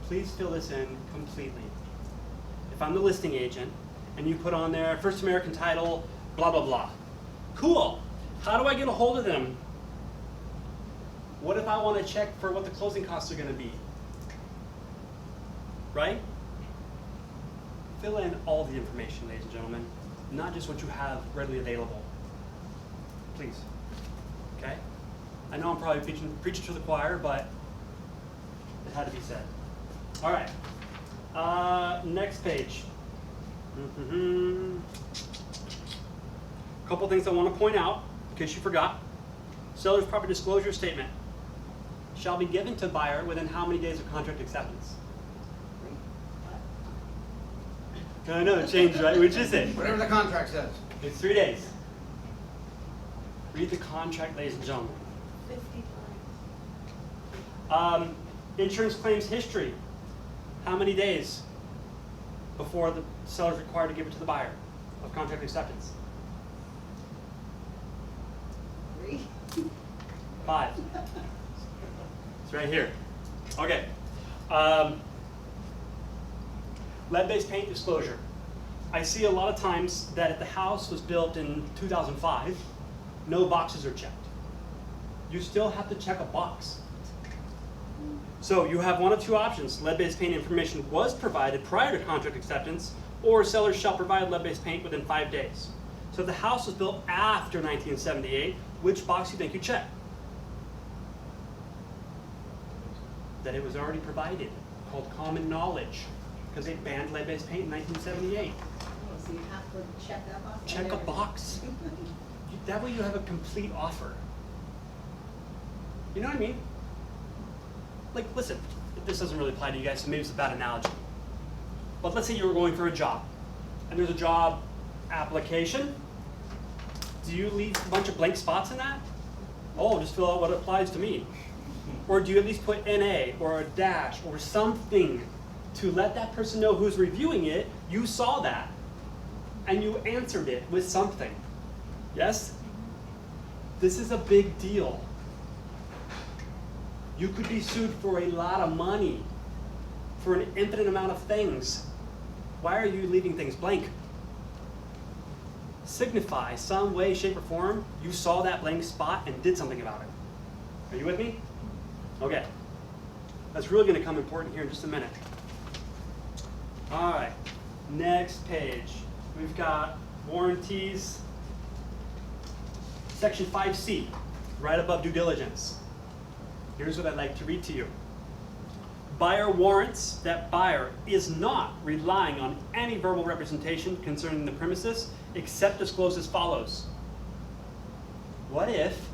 C: Please fill this in completely. If I'm the listing agent and you put on there First American Title, blah, blah, blah. Cool. How do I get a hold of them? What if I want to check for what the closing costs are going to be? Right? Fill in all the information, ladies and gentlemen, not just what you have readily available. Please. Okay? I know I'm probably preaching to the choir, but it had to be said. All right. Next page. Couple things I want to point out, in case you forgot. Seller's property disclosure statement shall be given to buyer within how many days of contract acceptance? I know, it changed, right? Which is it?
A: Whatever the contract says.
C: It's 3 days. Read the contract, ladies and gentlemen.
D: 50 times.
C: Insurance claims history. How many days before the seller is required to give it to the buyer of contract acceptance?
F: 3.
C: 5. It's right here. Okay. Lead-based paint disclosure. I see a lot of times that if the house was built in 2005, no boxes are checked. You still have to check a box. So you have one of two options. Lead-based paint information was provided prior to contract acceptance, or sellers shall provide lead-based paint within 5 days. So if the house was built after 1978, which box do you think you check? That it was already provided, called common knowledge, because they banned lead-based paint in 1978.
F: Oh, so you have to check that box?
C: Check a box. That way you have a complete offer. You know what I mean? Like, listen, this doesn't really apply to you guys, so maybe it's a bad analogy. But let's say you were going for a job, and there's a job application. Do you leave a bunch of blank spots in that? Oh, just fill out what applies to me. Or do you at least put NA or a dash or something to let that person know who's reviewing it, you saw that, and you answered it with something? Yes? This is a big deal. You could be sued for a lot of money for an infinite amount of things. Why are you leaving things blank? Signify some way, shape, or form you saw that blank spot and did something about it. Are you with me? Okay. That's really going to come important here in just a minute. All right. Next page. We've got warranties. Section 5C, right above due diligence. Here's what I'd like to read to you. Buyer warrants that buyer is not relying on any verbal representation concerning the premises except disclosed as follows. What if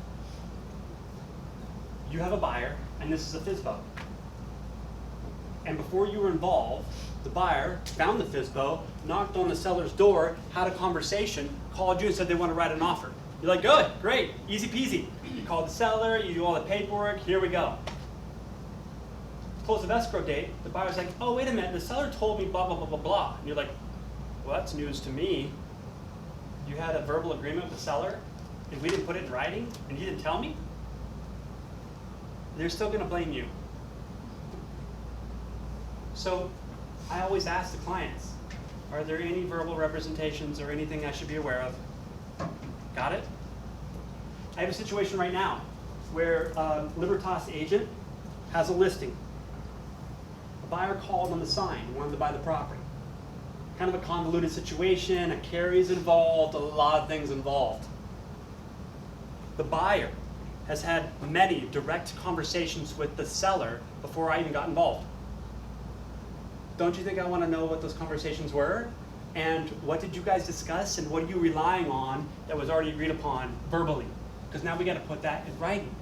C: you have a buyer, and this is a FSBO, And before you were involved, the buyer found the FSBO, knocked on the seller's door, had a conversation, called you and said they want to write an offer. You're like, good, great, easy peasy. You call the seller, you do all the paperwork, here we go. Close of escrow date, the buyer's like, oh, wait a minute, the seller told me blah, blah, blah, blah, blah. And you're like, well, that's news to me. You had a verbal agreement with the seller, and we didn't put it in writing, and he didn't tell me? They're still gonna blame you. So I always ask the clients, are there any verbal representations or anything I should be aware of? Got it? I have a situation right now where Libertas agent has a listing. A buyer called on the sign, wanted to buy the property. Kind of a convoluted situation, a carry's involved, a lot of things involved. The buyer has had many direct conversations with the seller before I even got involved. Don't you think I want to know what those conversations were? And what did you guys discuss? And what are you relying on that was already agreed upon verbally? Because now we got to put that in writing.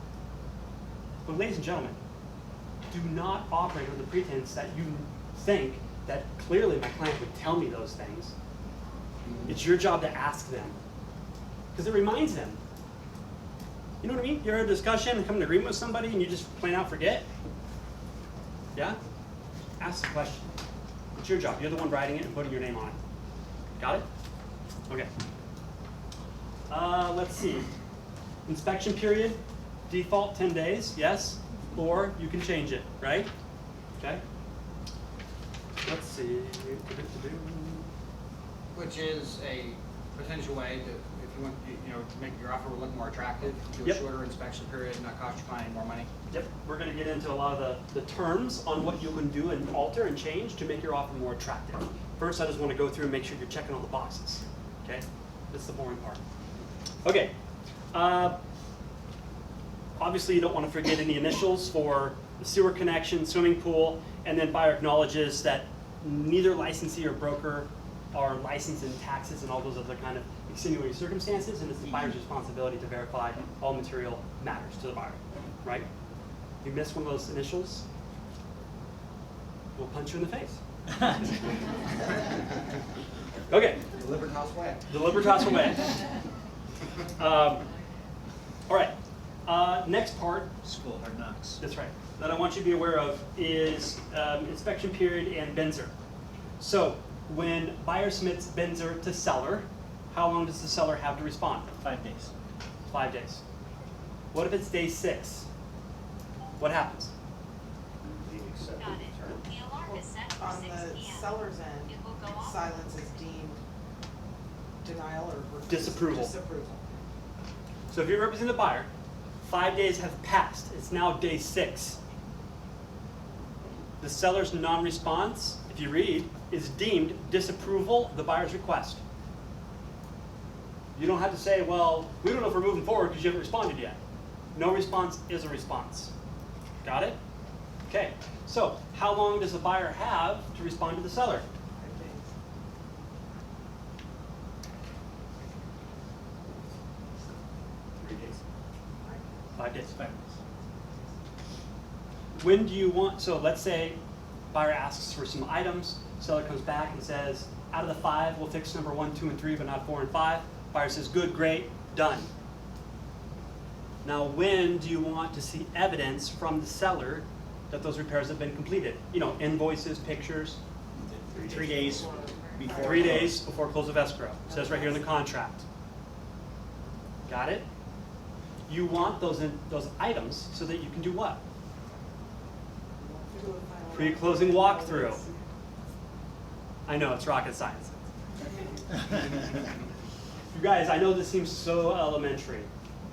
C: But ladies and gentlemen, do not operate on the pretense that you think that clearly my client would tell me those things. It's your job to ask them. Because it reminds them. You know what I mean? You're in a discussion and come to agreement with somebody and you just plain out forget? Yeah? Ask the question. It's your job. You're the one writing it and putting your name on it. Got it? Okay. Let's see. Inspection period, default 10 days, yes? Or you can change it, right? Okay. Let's see.
A: Which is a potential way to, if you want, to make your offer look more attractive, do a
C: Yep.
A: shorter inspection period, not cost your client more money.
C: Yep, we're going to get into a lot of the terms on what you can do and alter and change to make your offer more attractive. First, I just want to go through and make sure you're checking all the boxes. Okay, this is the boring part. Okay, obviously you don't want to forget any initials for the sewer connection, swimming pool, and then buyer acknowledges that neither licensee or broker are licensed in taxes and all those other kind of extenuating circumstances, and it's the buyer's responsibility to verify all material matters to the buyer, right? If you miss one of those initials, we'll punch you in the face. Okay.
A: The Libertas way.
C: The Libertas way. All right. Next part.
B: School hard knocks.
C: That's right. That I want you to be aware of is inspection period and Benzer. So when buyer submits Benzer to seller, how long does the seller have to respond?
B: 5 days.
C: 5 days. What if it's day 6? What happens?
E: The accepted
J: Got it.
E: term.
J: The alarm is set for
D: On
J: 6
D: the
J: p.m.
D: seller's end,
J: It will go off.
D: silence is deemed denial or
C: Disapproval.
D: Disapproval.
C: So if you represent the buyer, 5 days have passed. It's now day 6. The seller's non-response, if you read, is deemed disapproval of the buyer's request. You don't have to say, well, we don't know if we're moving forward because you haven't responded yet. No response is a response. Got it? Okay, so how long does the buyer have to respond to the seller?
D: 5 days.
E: 3 days.
C: 5 days.
B: 5 days.
C: When do you want, so let's say buyer asks for some items, seller comes back and says, out of the 5, we'll fix number 1, 2, and 3, but not 4 and 5. Buyer says, good, great, done. Now, when do you want to see evidence from the seller that those repairs have been completed? You know, invoices, pictures.
B: 3 days before.
C: 3 days before close of escrow. It says right here in the contract. Got it? You want those items so that you can do what?
D: Do a final
C: Pre-closing walkthrough. I know, it's rocket science. You guys, I know this seems so elementary,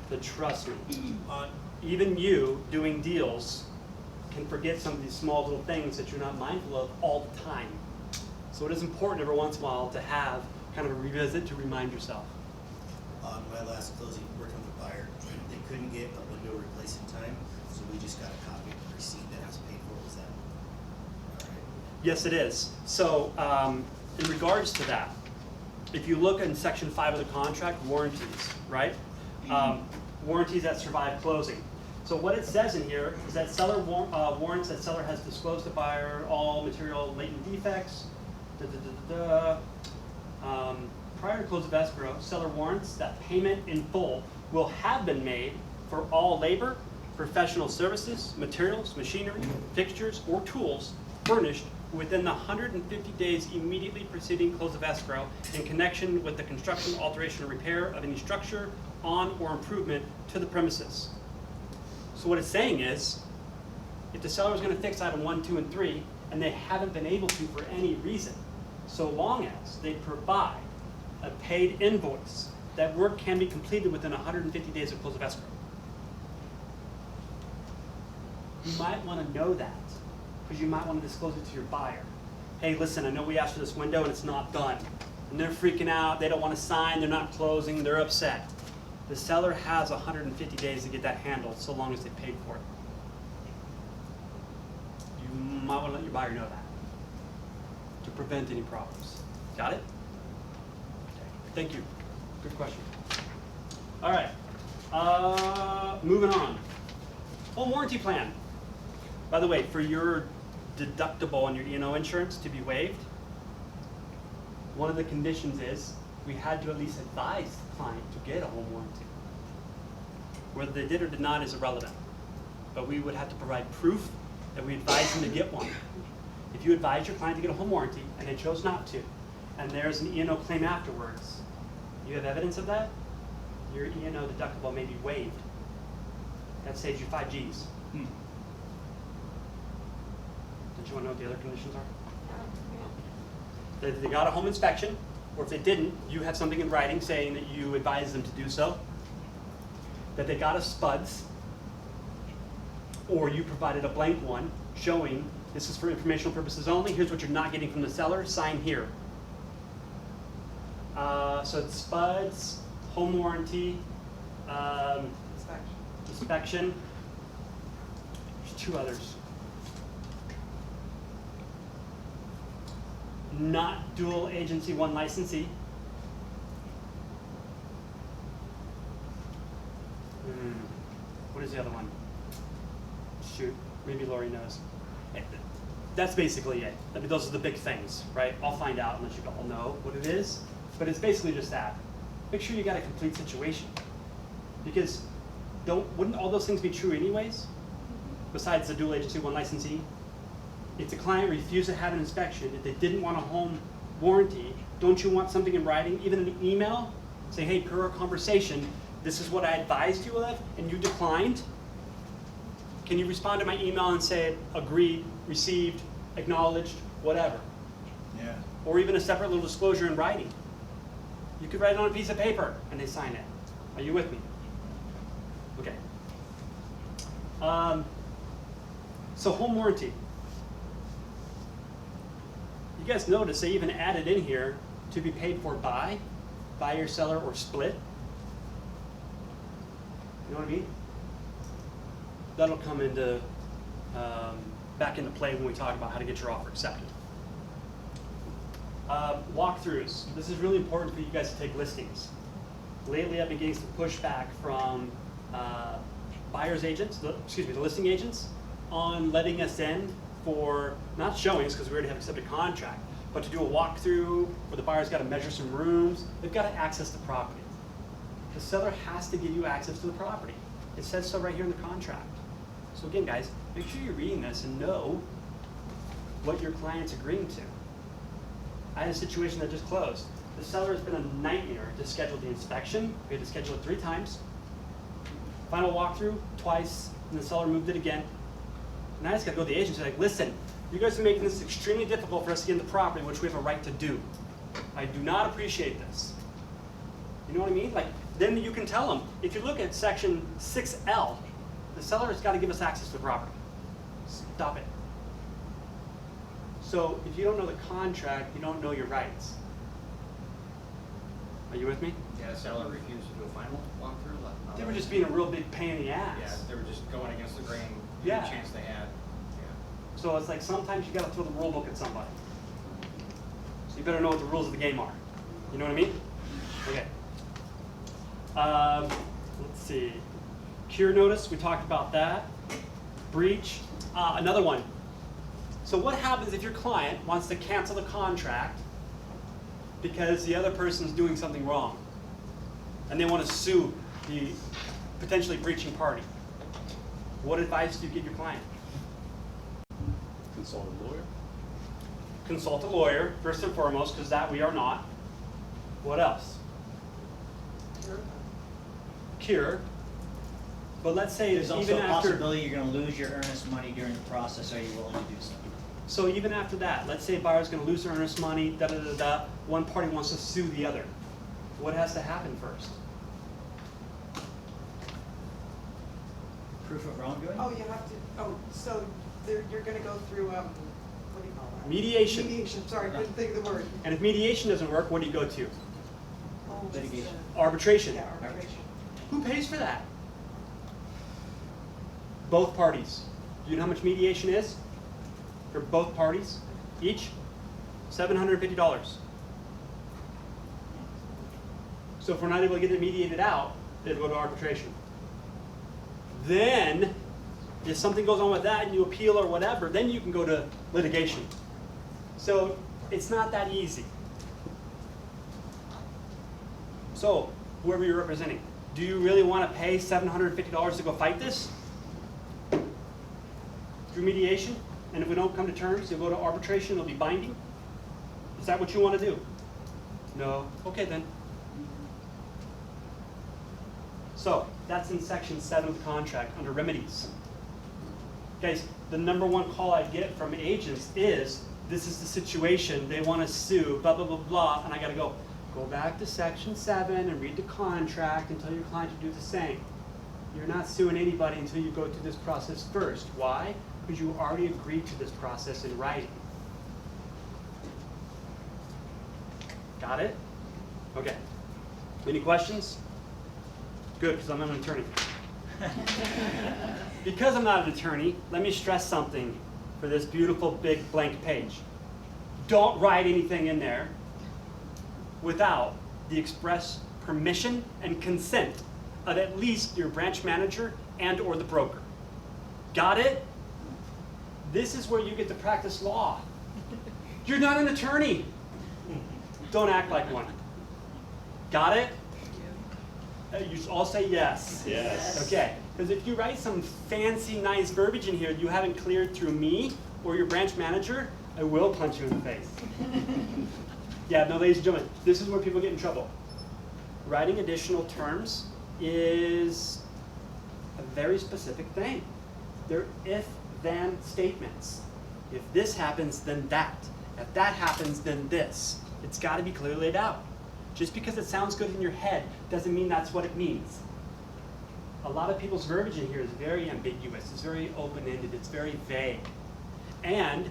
C: but trust me, even you doing deals can forget some of these small little things that you're not mindful of all the time. So it is important every once in a while to have kind of a revisit to remind yourself.
K: On my last closing, working with the buyer, they couldn't get a window replaced in time, so we just got a copy of the receipt that was paid for. Was that all right?
C: Yes, it is. So in regards to that, if you look in section 5 of the contract, warranties, right? Warranties that survive closing. So what it says in here is that seller warrants that seller has disclosed to buyer all material latent defects. Prior to close of escrow, seller warrants that payment in full will have been made for all labor, professional services, materials, machinery, fixtures, or tools furnished within the 150 days immediately preceding close of escrow in connection with the construction, alteration, or repair of any structure on or improvement to the premises. So what it's saying is, if the seller is going to fix item 1, 2, and 3, and they haven't been able to for any reason, so long as they provide a paid invoice, that work can be completed within 150 days of close of escrow. You might want to know that, because you might want to disclose it to your buyer. Hey, listen, I know we asked for this window and it's not done. And they're freaking out, they don't want to sign, they're not closing, they're upset. The seller has 150 days to get that handled, so long as they paid for it. You might want to let your buyer know that, to prevent any problems. Got it? Okay. Thank you. Good question. All right. Moving on. Home warranty plan. By the way, for your deductible on your E&O insurance to be waived, one of the conditions is we had to at least advise the client to get a home warranty. Whether they did or did not is irrelevant, but we would have to provide proof that we advised them to get one. If you advise your client to get a home warranty and they chose not to, and there's an E&O claim afterwards, you have evidence of that, your E&O deductible may be waived. That saves you 5 Gs. Did you want to know what the other conditions are? That they got a home inspection, or if they didn't, you have something in writing saying that you advised them to do so. That they got a SPUDS, or you provided a blank one showing this is for informational purposes only, here's what you're not getting from the seller, sign here. So it's SPUDS, home warranty, inspection. There's 2 others. Not dual agency, 1 licensee. What is the other one? Shoot, maybe Lori knows. That's basically it. I mean, those are the big things, right? I'll find out unless you all know what it is. But it's basically just that. Make sure you got a complete situation. Because wouldn't all those things be true anyways? Besides the dual agency, 1 licensee? If the client refused to have an inspection, if they didn't want a home warranty, don't you want something in writing, even an email? Say, hey, per our conversation, this is what I advised you of, and you declined. Can you respond to my email and say, agreed, received, acknowledged, whatever?
E: Yeah.
C: Or even a separate little disclosure in writing. You could write it on a piece of paper, and they sign it. Are you with me? Okay. So home warranty. You guys notice they even added in here to be paid for by buyer, seller, or split. You know what I mean? That'll come into back into play when we talk about how to get your offer accepted. Walkthroughs. This is really important for you guys to take listings. Lately, I've been getting some pushback from buyers agents, the listing agents, on letting us in for not showings because we already have accepted contract, but to do a walkthrough where the buyer's got to measure some rooms. They've got to access the property. The seller has to give you access to the property. It says so right here in the contract. So again, guys, make sure you're reading this and know what your client's agreeing to. I had a situation that just closed. The seller has been a nightmare to schedule the inspection. We had to schedule it 3 times. Final walkthrough, twice, and the seller moved it again. And I just got to go to the agency like, listen, you guys are making this extremely difficult for us to get in the property, which we have a right to do. I do not appreciate this. You know what I mean? Like, then you can tell them, if you look at section 6L, the seller has got to give us access to the property. Stop it. So if you don't know the contract, you don't know your rights. Are you with me?
A: Yeah, the seller refused to do a final walkthrough.
C: They were just being a real big pain in the ass.
A: Yeah, they were just going against the grain,
C: Yeah.
A: any chance they had.
C: So it's like sometimes you got to throw the rule book at somebody. So you better know what the rules of the game are. You know what I mean? Okay. Let's see. Cure notice, we talked about that. Breach, another one. So what happens if your client wants to cancel the contract because the other person's doing something wrong and they want to sue the potentially breaching party? What advice do you give your client?
G: Consult a lawyer.
C: Consult a lawyer, first and foremost, because that we are not. What else? Cure. But let's say
B: There's
C: even
B: also a
C: after,
B: possibility you're gonna lose your earnest money during the process. Are you willing to do so?
C: so even after that, let's say a buyer's going to lose their earnest money, da da da da. One party wants to sue the other. What has to happen first?
B: Proof of wrongdoing?
D: Oh, you have to, so you're gonna go through, what do you call that?
C: Mediation.
D: Mediation, sorry, couldn't think of the word.
C: And if mediation doesn't work, what do you go to?
D: Oh, just,
B: Litigation.
C: Arbitration.
D: Yeah, arbitration.
C: Who pays for that? Both parties. Do you know how much mediation is? For both parties? Each? $750. So if we're not able to get it mediated out, it'll go to arbitration. Then, if something goes on with that and you appeal or whatever, then you can go to litigation. So it's not that easy. So, whoever you're representing, do you really want to pay $750 to go fight this? Through mediation? And if we don't come to terms, you'll go to arbitration, it'll be binding? Is that what you want to do? No? Okay then. So, that's in section 7 of the contract, under remedies. Guys, the number one call I get from agents is, this is the situation, they want to sue, blah, blah, blah, blah, and I got to go back to section 7 and read the contract and tell your client to do the same. You're not suing anybody until you go through this process first. Why? Because you already agreed to this process in writing. Got it? Okay. Any questions? Good, because I'm not an attorney. Because I'm not an attorney, let me stress something for this beautiful big blank page. Don't write anything in there without the express permission and consent of at least your branch manager and or the broker. Got it? This is where you get to practice law. You're not an attorney. Don't act like one. Got it? You all say yes.
G: Yes.
C: Okay, because if you write some fancy, nice verbiage in here you haven't cleared through me or your branch manager, I will punch you in the face. Yeah, no, ladies and gentlemen, this is where people get in trouble. Writing additional terms is a very specific thing. They're if-then statements. If this happens, then that. If that happens, then this. It's got to be clearly laid out. Just because it sounds good in your head doesn't mean that's what it means. A lot of people's verbiage in here is very ambiguous. It's very open-ended. It's very vague. And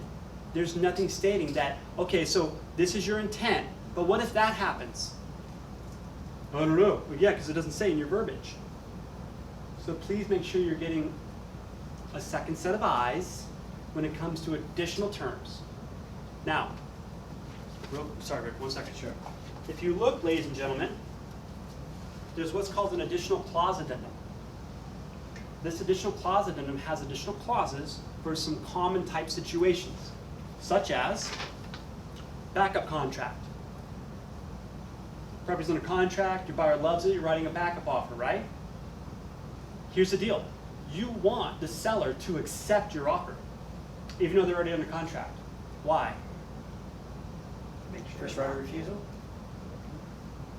C: there's nothing stating that, okay, so this is your intent, but what if that happens? I don't know. Well, yeah, because it doesn't say in your verbiage. So please make sure you're getting a second set of eyes when it comes to additional terms. Now, sorry, Rick, 1 second.
B: Sure.
C: If you look, ladies and gentlemen, there's what's called an additional clause addendum. This additional clause addendum has additional clauses for some common type situations, such as backup contract. Property's under contract, your buyer loves it, you're writing a backup offer, right? Here's the deal. You want the seller to accept your offer, even though they're already under contract. Why?
D: Make sure
B: First
D: you're
B: right of
D: locked in.
B: refusal?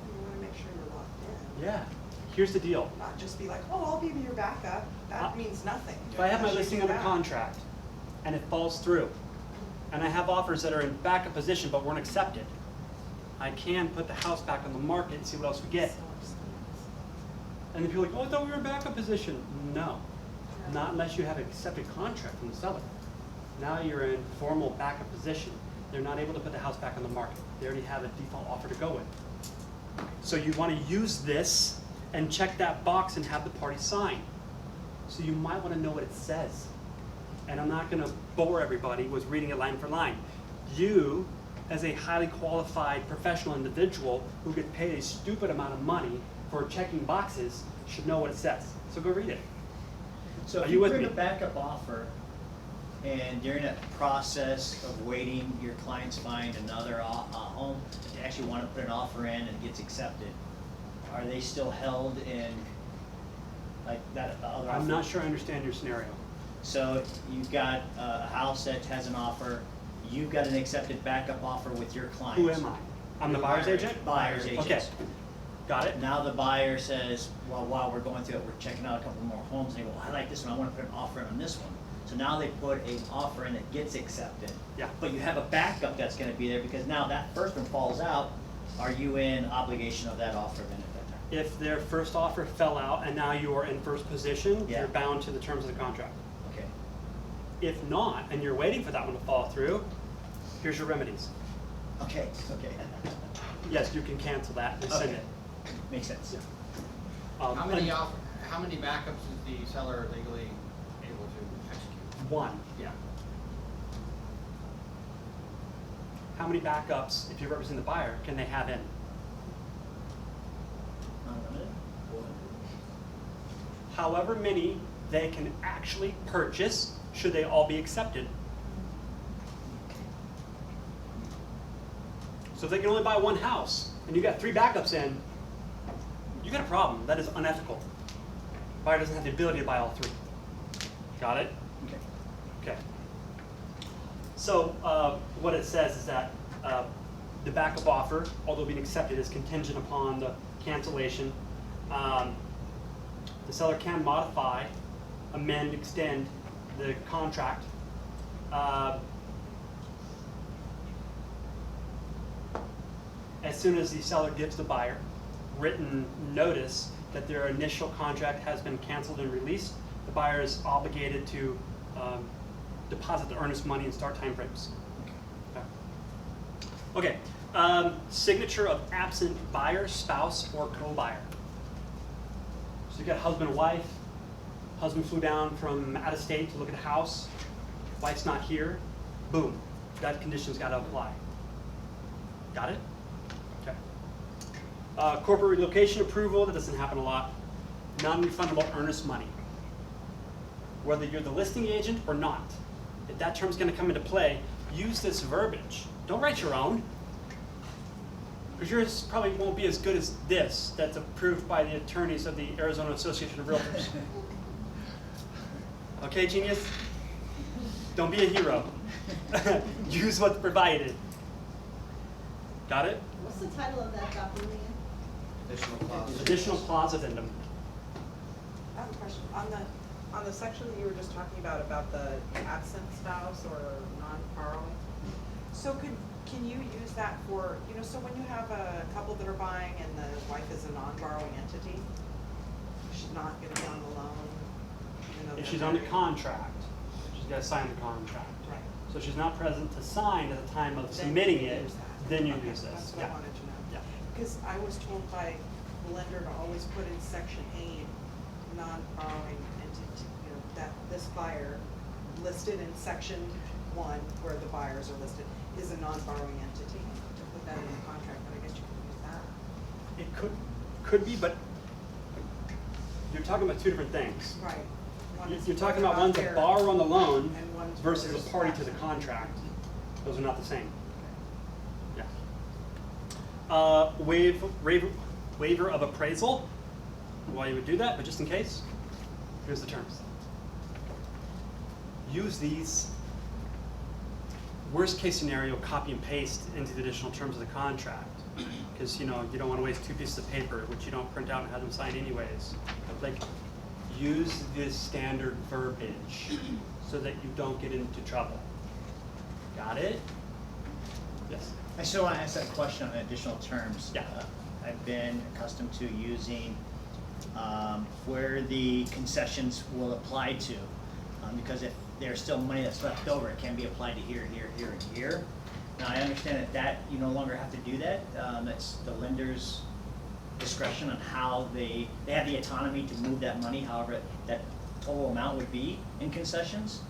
D: You wanna make sure you're locked in.
C: Yeah. Here's the deal.
D: Not just be like, oh, I'll give you your backup. That means nothing.
C: If I have my
D: Unless you
C: listing
D: do
C: under
D: that.
C: contract and it falls through, and I have offers that are in backup position but weren't accepted, I can put the house back on the market and see what else we get. And then people are like, oh, I thought we were in backup position. No, not unless you have an accepted contract from the seller. Now you're in formal backup position. They're not able to put the house back on the market. They already have a default offer to go with. So you want to use this and check that box and have the party sign. So you might want to know what it says. And I'm not going to bore everybody with reading it line for line. You, as a highly qualified professional individual who get paid a stupid amount of money for checking boxes, should know what it says. So go read it.
B: So
C: Are
B: if
C: you
B: you
C: with
B: bring
C: me?
B: a backup offer, and during that process of waiting, your clients find another home, they actually wanna put an offer in and it gets accepted, are they still held in, like, that other offer?
C: I'm not sure I understand your scenario.
B: So you've got a house that has an offer, you've got an accepted backup offer with your client.
C: Who am I? I'm the buyer's agent?
B: Buyer's agent.
C: Okay, got it.
B: Now the buyer says, well, while we're going through it, we're checking out a couple more homes, and they go, I like this one, I wanna put an offer in on this one. So now they put an offer in that gets accepted.
C: Yeah.
B: But you have a backup that's gonna be there, because now that first one falls out, are you in obligation of that offer then at that time?
C: If their first offer fell out and now you are in first position,
B: Yeah.
C: you're bound to the terms of the contract.
B: Okay,
C: If not, and you're waiting for that one to fall through, here's your remedies.
B: okay.
C: Yes, you can cancel that and rescind
B: Okay.
C: it.
B: Makes sense.
C: Um,
A: How many
C: and-
A: how many backups is the seller legally able to execute?
C: One, yeah. How many backups, if you represent the buyer, can they have in?
B: Unlimited?
C: However many they can actually purchase, should they all be accepted. So if they can only buy one house, and you got 3 backups in, you got a problem. That is unethical. Buyer doesn't have the ability to buy all 3. Got it?
B: Okay.
C: Okay. So what it says is that the backup offer, although being accepted, is contingent upon the cancellation. The seller can modify, amend, extend the contract. As soon as the seller gives the buyer written notice that their initial contract has been canceled and released, the buyer is obligated to deposit the earnest money and start timeframes. Okay. Signature of absent buyer, spouse, or co-buyer. So you got husband and wife. Husband flew down from out of state to look at a house. Wife's not here. Boom. That condition's got to apply. Got it? Okay. Corporate relocation approval. That doesn't happen a lot. Non-refundable earnest money. Whether you're the listing agent or not, if that term's going to come into play, use this verbiage. Don't write your own, because yours probably won't be as good as this that's approved by the attorneys of the Arizona Association of Realtors. Okay, genius? Don't be a hero. Use what's provided. Got it?
F: What's the title of that document again?
A: Additional clause.
C: Additional clause addendum.
D: I have a question. On the section that you were just talking about the absent spouse or non-borrowing, so can you use that for, so when you have a couple that are buying and the wife is a non-borrowing entity, she's not gonna be on the loan, even though
C: If
D: they're
C: she's on the
D: married?
C: contract, she's got to sign the contract.
D: Right.
C: So if she's not present to sign at the time of
D: Then
C: submitting
D: you
C: it,
D: use that.
C: then you
D: Okay,
C: use this.
D: That's what
C: Yeah.
D: I wanted to know.
C: Yeah.
D: Because I was told by the lender to always put in section 8, non-borrowing entity, that this buyer listed in section 1, where the buyers are listed, is a non-borrowing entity, to put that in the contract, but I guess you can use that.
C: It could be, but you're talking about 2 different things.
D: Right. One is
C: You're talking
D: whether
C: about
D: or not
C: one's a
D: they're-
C: borrower on the loan
D: and one's
C: versus
D: whether
C: a party to
D: there's
C: the contract. Those are not the same.
D: Okay.
C: Yeah. Waiver of appraisal. Why you would do that, but just in case, here's the terms. Use these. Worst case scenario, copy and paste into the additional terms of the contract. Because you don't want to waste 2 pieces of paper, which you don't print out and have them sign anyways. Like, use this standard verbiage so that you don't get into trouble. Got it? Yes.
B: I still want to ask that question on the additional terms.
C: Yeah.
B: I've been accustomed to using where the concessions will apply to, because if there's still money that's left over, it can be applied to here, here, here, and here. Now, I understand that you no longer have to do that. That's the lender's discretion on how they have the autonomy to move that money, however that total amount would be in concessions.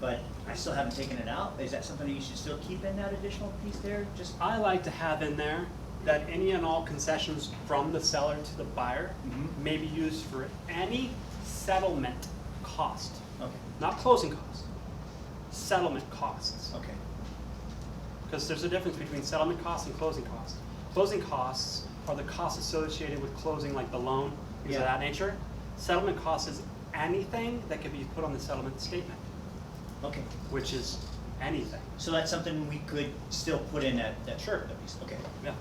B: But I still haven't taken it out. Is that something that you should still keep in that additional piece there? Just
C: I like to have in there that any and all concessions from the seller to the buyer
B: Mhm.
C: may be used for any settlement cost,
B: Okay,
C: not closing costs, settlement costs.
B: okay.
C: Because there's a difference between settlement costs and closing costs. Closing costs are the costs associated with closing, like the loan, things of
B: Yeah.
C: that nature. Settlement costs is anything that can be put on the settlement statement,
B: Okay,
C: which is anything.
B: so that's something we could still put in that
C: Sure.
B: that piece, okay,
C: Yeah.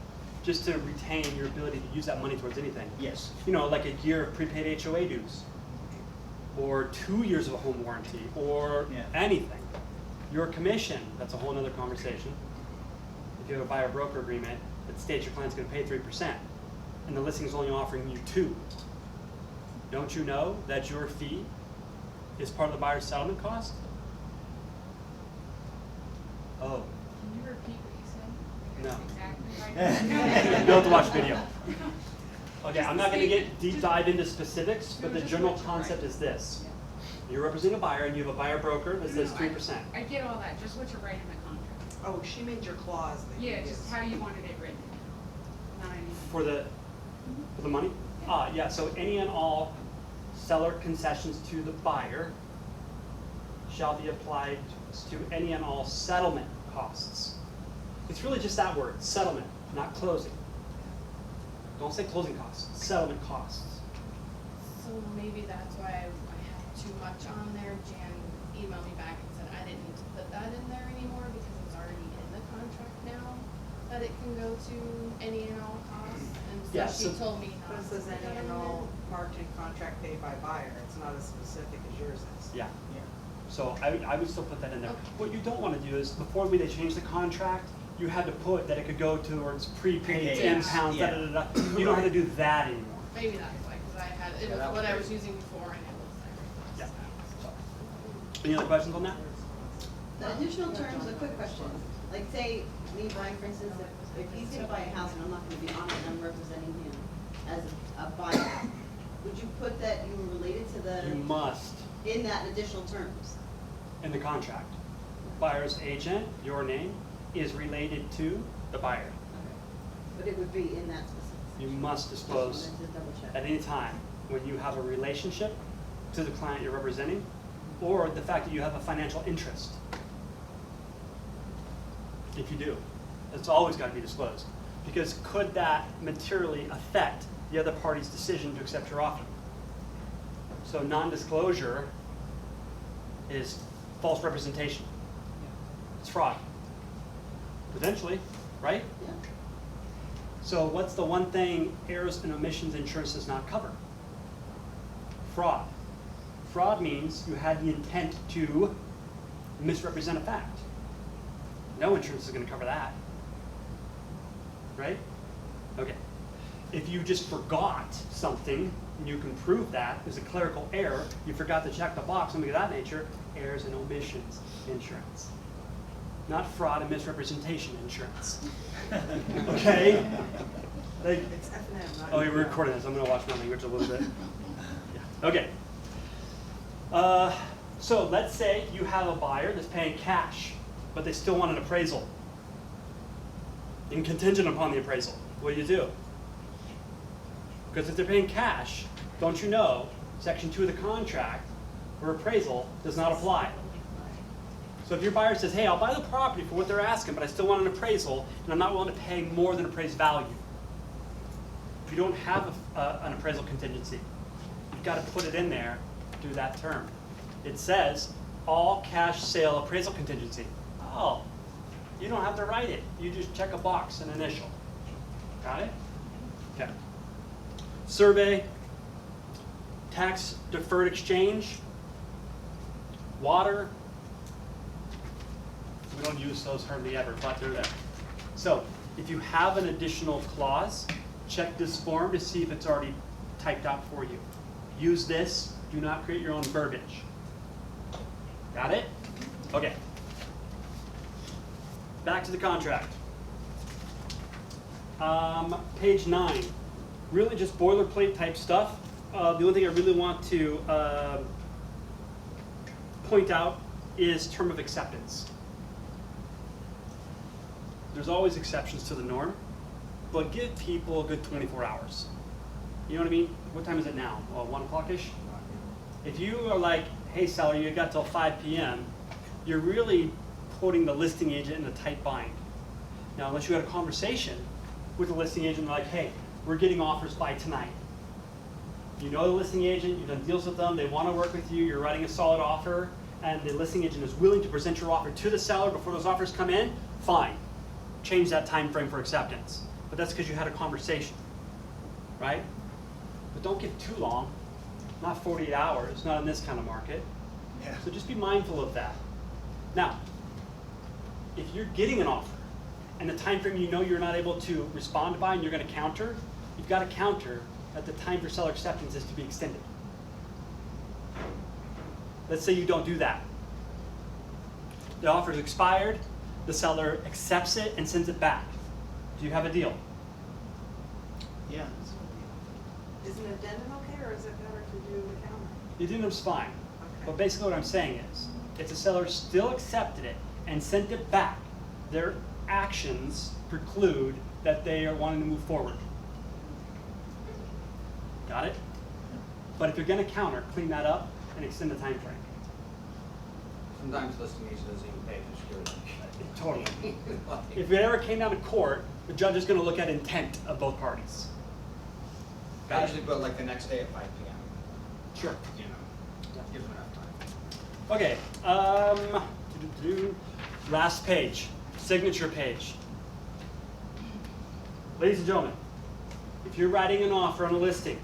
C: Just to retain your ability to use that money towards anything.
B: yes.
C: You know, like a year of prepaid HOA dues, or 2 years of a home warranty, or
B: Yeah.
C: anything. Your commission, that's a whole other conversation. If you have a buyer broker agreement that states your client's gonna pay 3%, and the listing is only offering you 2, don't you know that your fee is part of the buyer's settlement cost? Oh,
I: Can you repeat what you said?
C: No.
I: Exactly
C: you'll have to watch video. Okay,
I: Just
C: I'm
I: the
C: not gonna get
I: statement.
C: deep dive into specifics, but
I: No,
C: the
I: just
C: general
I: what you're
C: concept
I: writing.
C: is this. You're representing a buyer and you have a buyer broker that says 3%.
I: I get all that, just what you're writing in the contract.
D: Oh, she made your clause that you
I: Yeah,
D: use.
I: just how you wanted it written. Not anything.
C: For the money? Yeah, so any and all seller concessions to the buyer shall be applied to any and all settlement costs. It's really just that word, settlement, not closing. Don't say closing costs, settlement costs.
H: So maybe that's why I have too much on there. Jan emailed me back and said I didn't need to put that in there anymore because it's already in the contract now, that it can go to any and all costs. And
C: Yeah,
H: so she
C: so-
H: told me
D: But
H: not
D: it
H: to
D: says
H: put
D: any
H: that
D: and
H: in
D: all
H: there.
D: marketing contract paid by buyer, it's not as specific as yours is.
C: Yeah.
B: Yeah.
C: So I would still put that in there.
H: Okay.
C: What you don't want to do is, before they change the contract, you had to put that it could go towards prepaid,
B: Yeah.
C: impounds,
B: Yeah.
C: da-da-da-da. You don't have to do that anymore.
H: Maybe that's why, because I had, it
B: Yeah,
H: was
B: that was
H: what I
B: great.
H: was using before and it was
C: Yeah.
H: like.
C: Any other questions on that?
F: The additional terms, a quick question, like say, me buying, for instance, if he's gonna buy a house and I'm not gonna be on it, and I'm representing him as a buyer, would you put that you were related to
C: You
F: the,
C: must,
F: in that additional terms?
C: in the contract, buyer's agent, your name, is related to the buyer.
F: Okay. But it would be in that specific.
C: You must disclose
F: Just wanted to double check.
C: at any time when you have a relationship to the client you're representing, or the fact that you have a financial interest. If you do, it's always got to be disclosed. Because could that materially affect the other party's decision to accept your offer? So non-disclosure is false representation. It's fraud. Potentially, right?
F: Yeah.
C: So what's the one thing errors and omissions insurance does not cover? Fraud. Fraud means you had the intent to misrepresent a fact. No insurance is going to cover that. Right? Okay. If you just forgot something, and you can prove that there's a clerical error, you forgot to check the box, something of that nature, errors and omissions insurance. Not fraud and misrepresentation insurance. Okay? Like,
D: It's F&M, not.
C: oh, you're recording this. I'm going to watch my language a little bit. Yeah. Okay. So let's say you have a buyer that's paying cash, but they still want an appraisal. And contingent upon the appraisal, what do you do? Because if they're paying cash, don't you know, Section 2 of the contract for appraisal does not apply. So if your buyer says, hey, I'll buy the property for what they're asking, but I still want an appraisal, and I'm not willing to pay more than appraised value. If you don't have an appraisal contingency, you've got to put it in there through that term. It says, all cash sale appraisal contingency. Oh, you don't have to write it. You just check a box and initial. Got it? Okay. Survey, tax deferred exchange, water. We don't use those hardly ever, but they're there. So if you have an additional clause, check this form to see if it's already typed out for you. Use this. Do not create your own verbiage. Got it? Okay. Back to the contract. Page 9. Really just boilerplate type stuff. The only thing I really want to point out is term of acceptance. There's always exceptions to the norm, but give people a good 24 hours. You know what I mean? What time is it now? Well, 1 o'clock-ish? If you are like, hey seller, you got till 5 p.m., you're really putting the listing agent in a tight bind. Now, unless you had a conversation with the listing agent, like, hey, we're getting offers by tonight. You know the listing agent, you've done deals with them, they want to work with you, you're writing a solid offer, and the listing agent is willing to present your offer to the seller before those offers come in, fine. Change that time frame for acceptance. But that's because you had a conversation, right? But don't give too long, not 48 hours, not in this kind of market.
A: Yeah.
C: So just be mindful of that. Now, if you're getting an offer and the time frame you know you're not able to respond by and you're going to counter, you've got to counter that the time for seller acceptance is to be extended. Let's say you don't do that. The offer is expired, the seller accepts it and sends it back. Do you have a deal?
B: Yeah.
D: Is an addendum okay, or is it better to do the counter?
C: The addendum's fine.
D: Okay.
C: But basically what I'm saying is, if the seller still accepted it and sent it back, their actions preclude that they are wanting to move forward. Got it? But if you're going to counter, clean that up and extend the time frame.
A: Sometimes listing agent doesn't even pay for security.
C: Totally.
A: Like,
C: If it ever came down to court, the judge is going to look at intent of both parties.
A: I usually put like the next day at 5 p.m.
C: Sure.
A: You know, give them enough time.
C: Okay. Last page, signature page. Ladies and gentlemen, if you're writing an offer on a listing,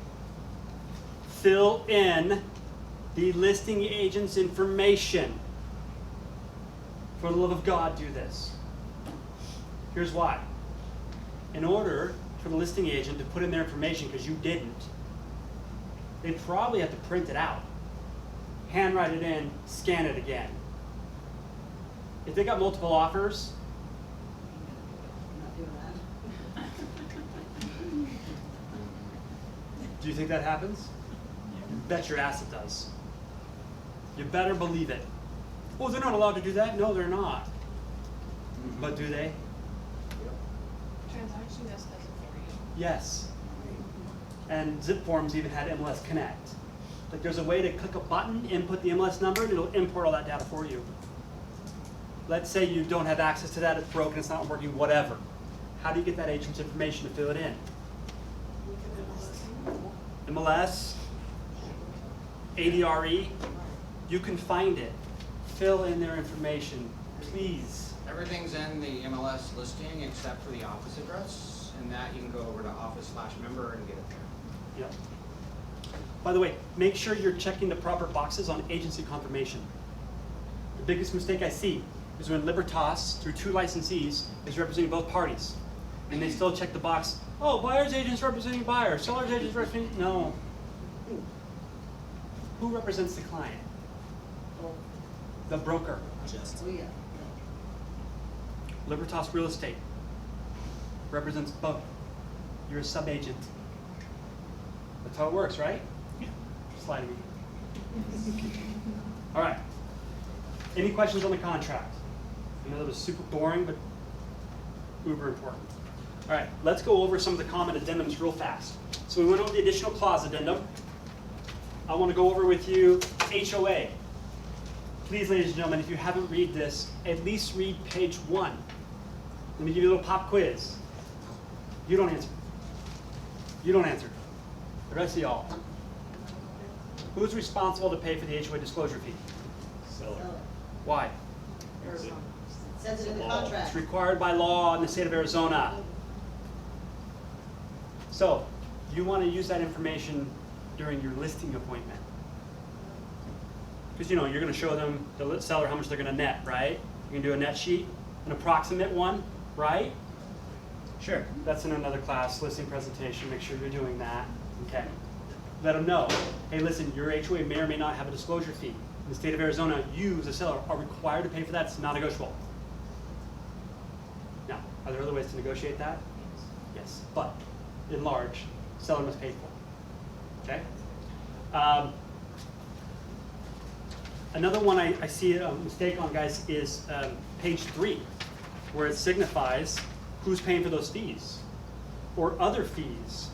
C: fill in the listing agent's information. For the love of God, do this. Here's why. In order for the listing agent to put in their information, because you didn't, they probably have to print it out, handwrite it in, scan it again. If they got multiple offers,
F: I'm not doing that.
C: do you think that happens? You bet your ass it does. You better believe it. Oh, they're not allowed to do that? No, they're not. But do they?
H: Transaction desk does it for you.
C: Yes. And Zip Forms even had MLS Connect. Like there's a way to click a button, input the MLS number, and it'll import all that data for you. Let's say you don't have access to that, it's broken, it's not working, whatever. How do you get that agent's information to fill it in? MLS, ADRE, you can find it. Fill in their information, please.
A: Everything's in the MLS listing except for the office address, and that you can go over to office/member and get it there.
C: Yep. By the way, make sure you're checking the proper boxes on agency confirmation. The biggest mistake I see is when Libertas, through 2 licensees, is representing both parties. And they still check the box, oh, buyer's agent's representing buyer, seller's agent's representing, no. Who represents the client? The broker.
K: Just,
F: Oh, yeah.
C: Libertas Real Estate represents both. You're a sub-agent. That's how it works, right? Yeah. Slide me. All right. Any questions on the contract? I know that was super boring, but uber important. All right, let's go over some of the common addendums real fast. So we went over the additional clause addendum. I want to go over with you HOA. Please, ladies and gentlemen, if you haven't read this, at least read page 1. Let me give you a little pop quiz. You don't answer. You don't answer. The rest of y'all. Who's responsible to pay for the HOA disclosure fee?
F: Seller.
C: Why?
D: Arizona.
F: It says it in the
C: It's
F: contract.
C: required by law in the state of Arizona. So, you want to use that information during your listing appointment. Because you know, you're going to show them, the seller, how much they're going to net, right? You can do a net sheet, an approximate one, right?
B: Sure.
C: That's in another class, listing presentation, make sure you're doing that, okay? Let them know, hey listen, your HOA may or may not have a disclosure fee. In the state of Arizona, you as a seller are required to pay for that, it's not negotiable. Now, are there other ways to negotiate that? Yes, but in large, seller must pay for it, okay? Another one I see a mistake on, guys, is page 3, where it signifies who's paying for those fees or other fees.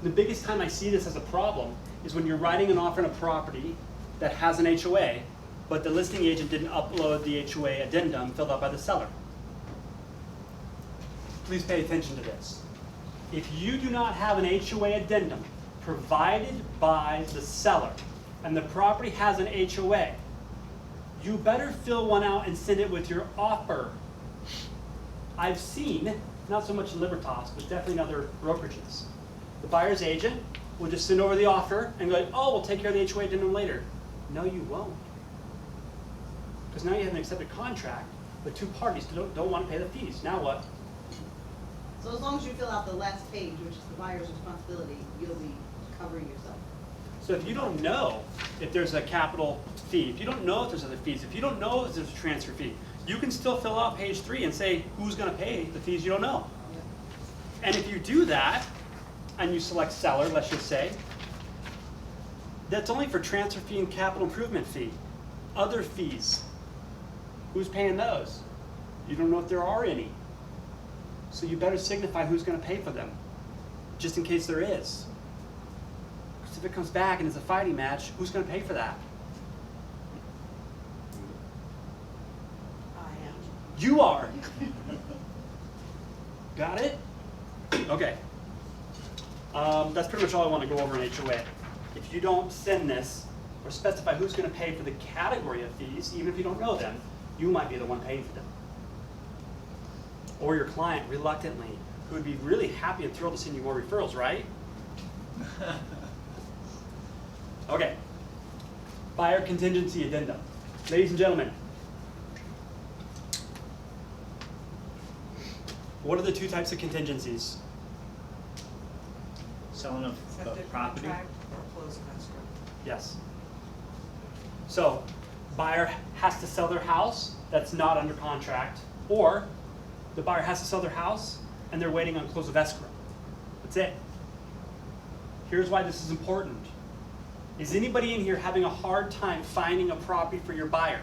C: The biggest time I see this as a problem is when you're writing an offer on a property that has an HOA, but the listing agent didn't upload the HOA addendum filled out by the seller. Please pay attention to this. If you do not have an HOA addendum provided by the seller and the property has an HOA, you better fill one out and send it with your offer. I've seen, not so much in Libertas, but definitely in other brokerages, the buyer's agent will just send over the offer and go, oh, we'll take care of the HOA addendum later. No, you won't. Because now you have an accepted contract, but two parties don't want to pay the fees. Now what?
F: So as long as you fill out the last page, which is the buyer's responsibility, you'll be covering yourself.
C: So if you don't know if there's a capital fee, if you don't know if there's other fees, if you don't know if there's a transfer fee, you can still fill out page 3 and say who's going to pay the fees you don't know. And if you do that, and you select seller, let's just say, that's only for transfer fee and capital improvement fee. Other fees, who's paying those? You don't know if there are any. So you better signify who's going to pay for them, just in case there is. Because if it comes back and it's a fighting match, who's going to pay for that?
D: I am.
C: You are. Got it? Okay. That's pretty much all I want to go over in HOA. If you don't send this or specify who's going to pay for the category of fees, even if you don't know them, you might be the one paying for them. Or your client, reluctantly, who would be really happy and thrilled to send you more referrals, right? Okay. Buyer contingency addendum. Ladies and gentlemen, what are the two types of contingencies?
B: Selling of
D: Accepted
B: property.
D: contract or closing escrow.
C: Yes. So, buyer has to sell their house that's not under contract, or the buyer has to sell their house and they're waiting on close of escrow. That's it. Here's why this is important. Is anybody in here having a hard time finding a property for your buyer?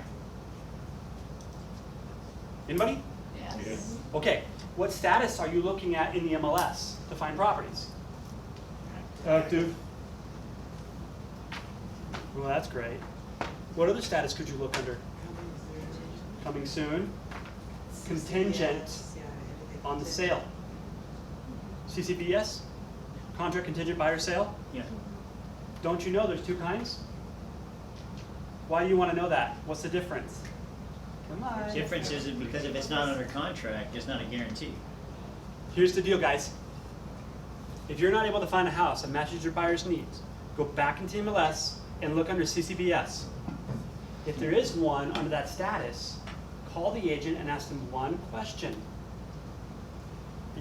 C: Anybody?
H: Yes.
C: Okay, what status are you looking at in the MLS to find properties? Active. Well, that's great. What other status could you look under? Coming soon. Contingent
D: Yeah, anything
C: on the
D: contingent.
C: sale. CCBS? Contract contingent buyer sale?
B: Yeah.
C: Don't you know there's two kinds? Why do you want to know that? What's the difference? Come on.
B: Difference is because if it's not under contract, it's not a guarantee.
C: Here's the deal, guys. If you're not able to find a house that matches your buyer's needs, go back into MLS and look under CCBS. If there is one under that status, call the agent and ask them one question.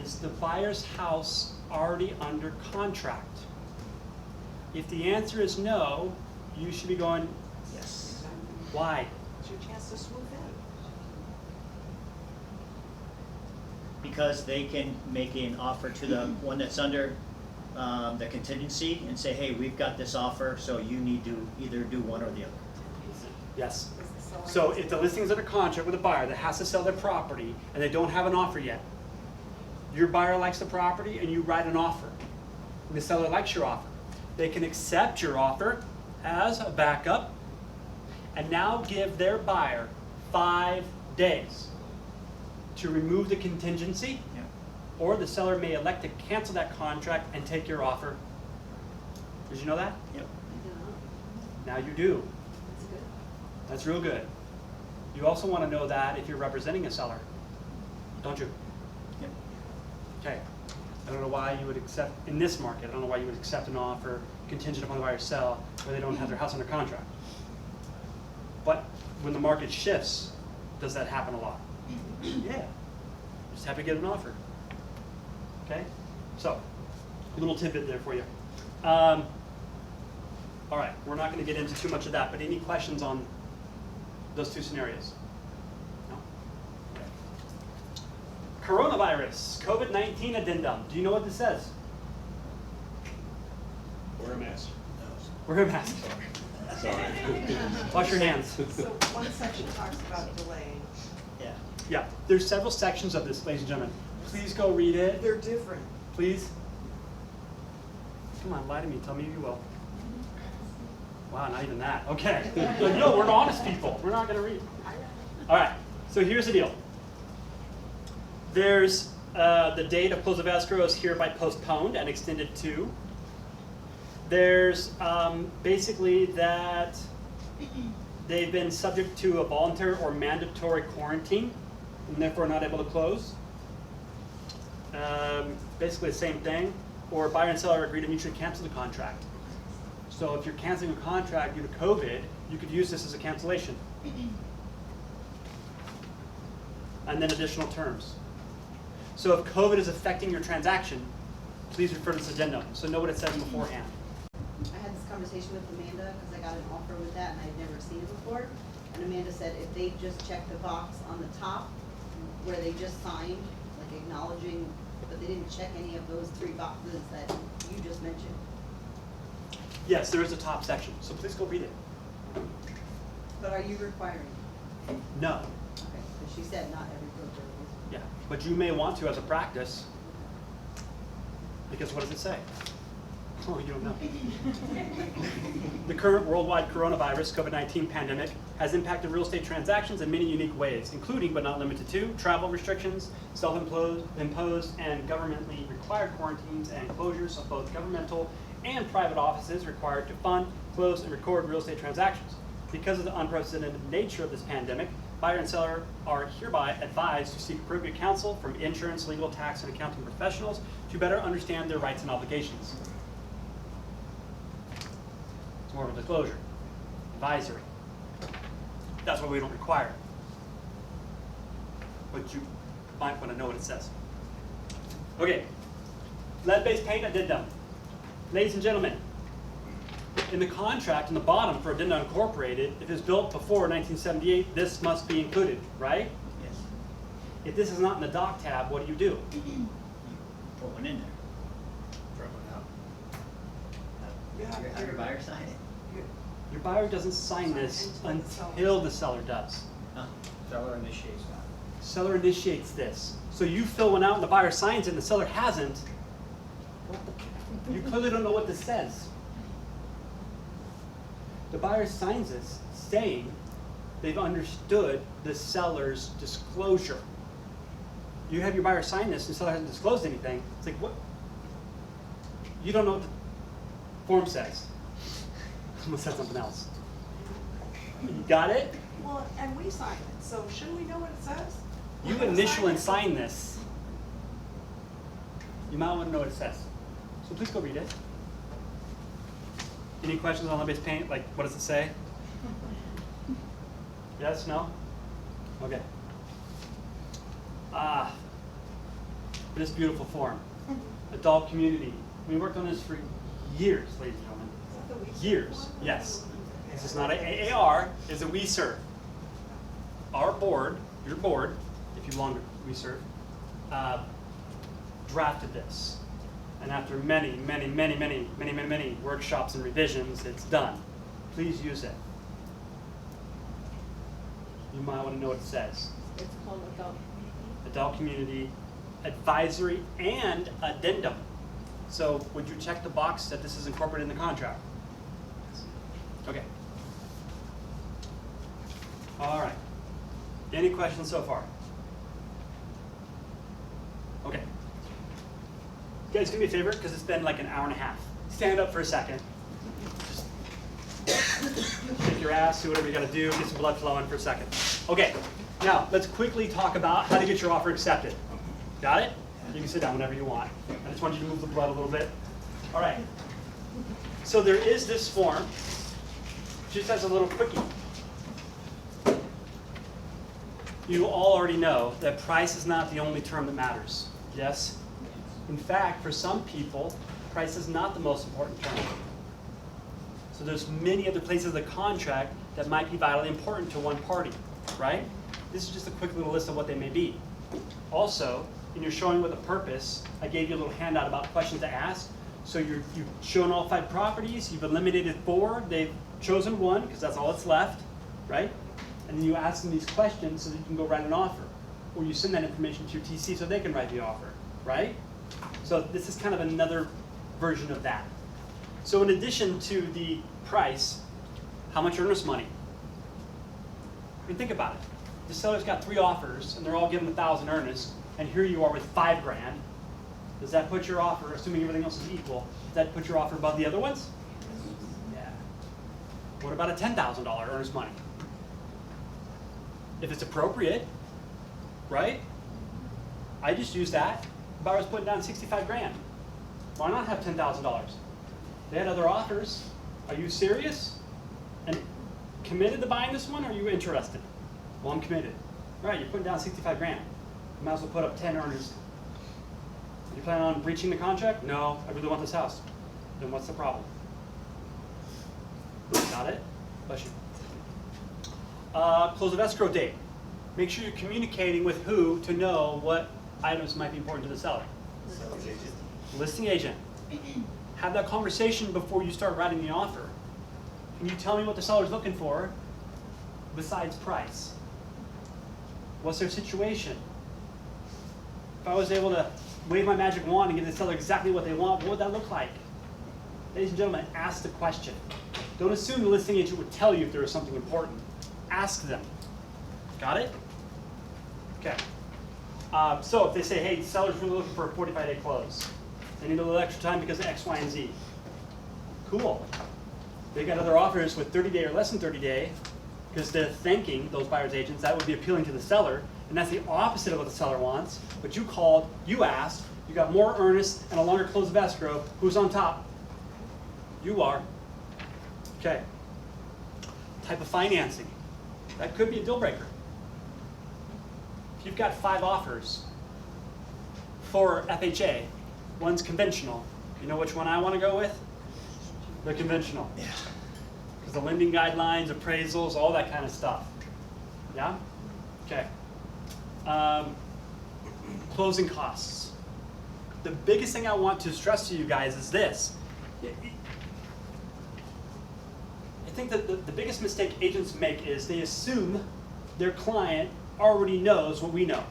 C: Is the buyer's house already under contract? If the answer is no, you should be going,
B: Yes.
C: why?
D: It's your chance to swoop in.
B: Because they can make an offer to the one that's under the contingency and say, hey, we've got this offer, so you need to either do one or the other.
C: Yes.
D: Is the seller-
C: So if the listing's under contract with a buyer that has to sell their property and they don't have an offer yet, your buyer likes the property and you write an offer. And the seller likes your offer. They can accept your offer as a backup and now give their buyer 5 days to remove the contingency,
B: Yeah.
C: or the seller may elect to cancel that contract and take your offer. Did you know that?
B: Yep.
C: Now you do.
F: That's good.
C: That's real good. You also want to know that if you're representing a seller, don't you?
B: Yep.
C: Okay. I don't know why you would accept, in this market, I don't know why you would accept an offer contingent upon the buyer's sell where they don't have their house under contract. But when the market shifts, does that happen a lot? Yeah. Just have to get an offer. Okay? So, a little tidbit there for you. All right, we're not going to get into too much of that, but any questions on those two scenarios? No? Okay. Coronavirus, COVID-19 addendum. Do you know what this says?
G: Wear a mask.
C: Wear a mask.
G: Sorry.
C: Wash your hands.
D: So one section talks about delaying.
B: Yeah.
C: Yeah, there's several sections of this, ladies and gentlemen. Please go read it.
D: They're different.
C: Please. Come on, lie to me. Tell me you will. Wow, not even that. Okay. Like, no, we're honest people. We're not going to read. All right. So here's the deal. There's the date of close of escrow is hereby postponed and extended to. There's basically that they've been subject to a voluntary or mandatory quarantine and therefore not able to close. Basically the same thing. Or buyer and seller agree to mutually cancel the contract. So if you're canceling a contract due to COVID, you could use this as a cancellation. And then additional terms. So if COVID is affecting your transaction, please refer to this addendum. So know what it says beforehand.
F: I had this conversation with Amanda because I got an offer with that and I'd never seen it before. And Amanda said if they just check the box on the top where they just signed, like acknowledging, but they didn't check any of those 3 boxes that you just mentioned.
C: Yes, there is a top section, so please go read it.
F: But are you requiring?
C: No.
F: Okay, because she said not every broker is.
C: Yeah, but you may want to as a practice, because what does it say? Oh, you don't know. The current worldwide coronavirus COVID-19 pandemic has impacted real estate transactions in many unique ways, including but not limited to travel restrictions, self-imposed and governmentally required quarantines and closures of both governmental and private offices required to fund, close, and record real estate transactions. Because of the unprecedented nature of this pandemic, buyer and seller are hereby advised to seek appropriate counsel from insurance, legal, tax, and accounting professionals to better understand their rights and obligations. It's more of a disclosure, advisory. That's why we don't require it. But you might want to know what it says. Okay, lead-based paint addendum. Ladies and gentlemen, in the contract in the bottom for Addenda Incorporated, if it's built before 1978, this must be included, right?
B: Yes.
C: If this is not in the doc tab, what do?
B: You put one in there.
K: Throw it out.
B: Have your buyer sign it.
C: Your buyer doesn't sign this until the seller does.
B: Oh.
A: Seller initiates that.
C: Seller initiates this. So you fill one out and the buyer signs it and the seller hasn't. You clearly don't know what this says. The buyer signs this saying they've understood the seller's disclosure. You have your buyer sign this and the seller hasn't disclosed anything. It's like, what? You don't know what the form says. I almost said something else. You got it?
D: Well, and we sign it, so shouldn't we know what it says?
C: You
D: We're gonna
C: initial
D: sign
C: and
D: it.
C: sign this. You might want to know what it says. So please go read it. Any questions on lead-based paint? Like, what does it say? Yes? No? Okay. This beautiful form. Adult community. We worked on this for years, ladies and gentlemen.
D: Is that the we serve
C: Years,
D: one?
C: yes. This is not a AAR, it's a we serve. Our board, your board, if you belong to we serve, drafted this. And after many workshops and revisions, it's done. Please use it. You might want to know what it says.
F: It's called adult.
C: Adult community advisory and addendum. So would you check the box that this is incorporated in the contract? Okay. All right. Any questions so far? Okay. You guys do me a favor, because it's been like an hour and a half. Stand up for a second. Just shake your ass, do whatever you gotta do, get some blood flowing for a second. Okay, now let's quickly talk about how to get your offer accepted. Got it? You can sit down whenever you want. I just want you to move the blood a little bit. All right. So there is this form. Just as a little quickie. You all already know that price is not the only term that matters. Yes? In fact, for some people, price is not the most important term. So there's many other places in the contract that might be vitally important to one party, right? This is just a quick little list of what they may be. Also, in your showing with a purpose, I gave you a little handout about questions to ask. So you've shown all 5 properties, you've eliminated 4, they've chosen 1 because that's all that's left, right? And then you ask them these questions so that you can go write an offer. Or you send that information to your TC so they can write the offer, right? So this is kind of another version of that. So in addition to the price, How much earnest money? I mean, think about it. The seller's got 3 offers, and they're all given 1,000 earnest, and here you are with $5 grand. Does that put your offer, assuming everything else is equal, does that put your offer above the other ones? Yeah. What about a $10,000 earnest money? If it's appropriate, right? I just used that. The buyer was putting down 65 grand. Why not have $10,000? They had other offers. Are you serious? And committed to buying this one, or are you interested? Well, I'm committed. All right, you're putting down 65 grand. You might as well put up 10 earnest. You plan on breaching the contract? No, I really want this house. Then what's the problem? Got it? Bless you. Close of escrow date. Make sure you're communicating with who to know what items might be important to the seller.
K: Seller's agent.
C: Listing agent. Have that conversation before you start writing the offer. Can you tell me what the seller's looking for besides price? What's their situation? If I was able to wave my magic wand and give the seller exactly what they want, what would that look like? Ladies and gentlemen, ask the question. Don't assume the listing agent would tell you if there is something important. Ask them. Got it? Okay. So if they say, hey, the seller's really looking for a 45-day close. They need a little extra time because of X, Y, and Z. Cool. They got other offers with 30-day or less than 30-day because they're thinking, those buyer's agents, that would be appealing to the seller, and that's the opposite of what the seller wants. But you called, you asked, you got more earnest and a longer close of escrow. Who's on top? You are. Okay. Type of financing. That could be a deal breaker. If you've got 5 offers for FHA, one's conventional. You know which one I want to go with? The conventional. Yeah. Because the lending guidelines, appraisals, all that kind of stuff. Yeah? Okay. Closing costs. The biggest thing I want to stress to you guys is this. I think that the biggest mistake agents make is they assume their client already knows what we know.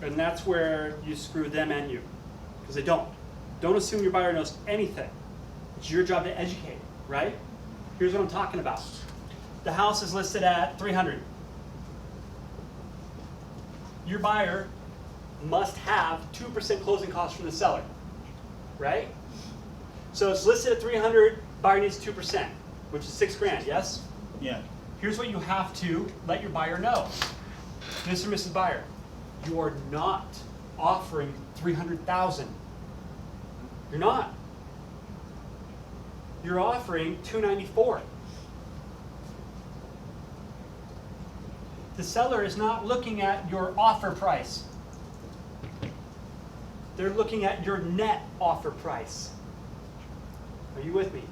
C: And that's where you screw them and you. Because they don't. Don't assume your buyer knows anything. It's your job to educate, right? Here's what I'm talking about. The house is listed at $300,000. Your buyer must have 2% closing costs from the seller, right? So it's listed at $300,000, buyer needs 2%, which is $6 grand, yes?
B: Yeah.
C: Here's what you have to let your buyer know. Mr. and Mrs. Buyer, you are not offering $300,000. You're not. You're offering $294,000. The seller is not looking at your offer price. They're looking at your net offer price. Are you with me?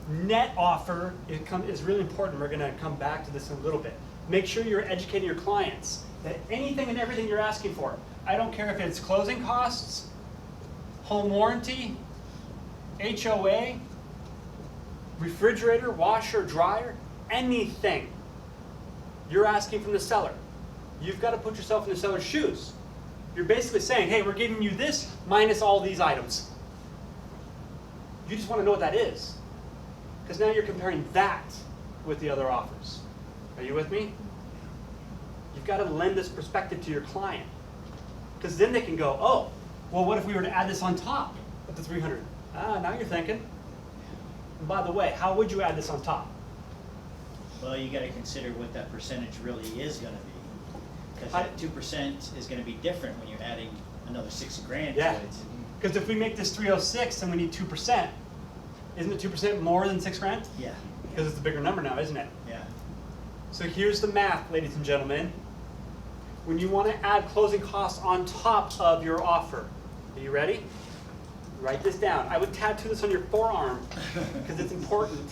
C: Net offer is really important. We're going to come back to this in a little bit. Make sure you're educating your clients that anything and everything you're asking for, I don't care if it's closing costs, home warranty, HOA, refrigerator, washer, dryer, anything you're asking from the seller. You've got to put yourself in the seller's shoes. You're basically saying, hey, we're giving you this minus all these items. You just want to know what that is. Because now you're comparing that with the other offers. Are you with me? You've got to lend this perspective to your client. Because then they can go, oh, well, what if we were to add this on top of the 300? Now you're thinking. And by the way, how would you add this on top?
B: Well, you got to consider what that percentage really is going to be. Because that 2% is going to be different when you're adding another $6 grand to
C: Yeah.
B: it.
C: Because if we make this 306 and we need 2%, isn't it 2% more than $6 grand?
B: Yeah.
C: Because it's a bigger number now, isn't it?
B: Yeah.
C: So here's the math, ladies and gentlemen. When you want to add closing costs on top of your offer, are you ready? Write this down. I would tattoo this on your forearm because it's important.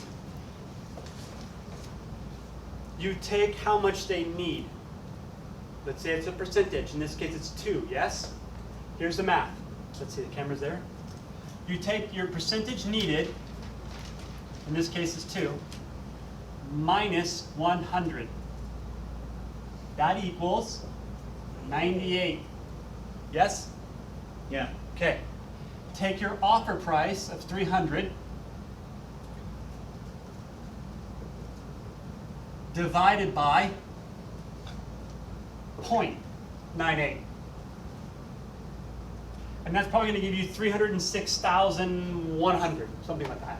C: You take how much they need. Let's say it's a percentage. In this case, it's 2, yes? Here's the math. Let's see, the camera's there. You take your percentage needed, in this case it's 2, minus 100. That equals 98. Yes?
B: Yeah.
C: Okay. Take your offer price of 300 divided by 0.98. And that's probably going to give you 306,100, something like that.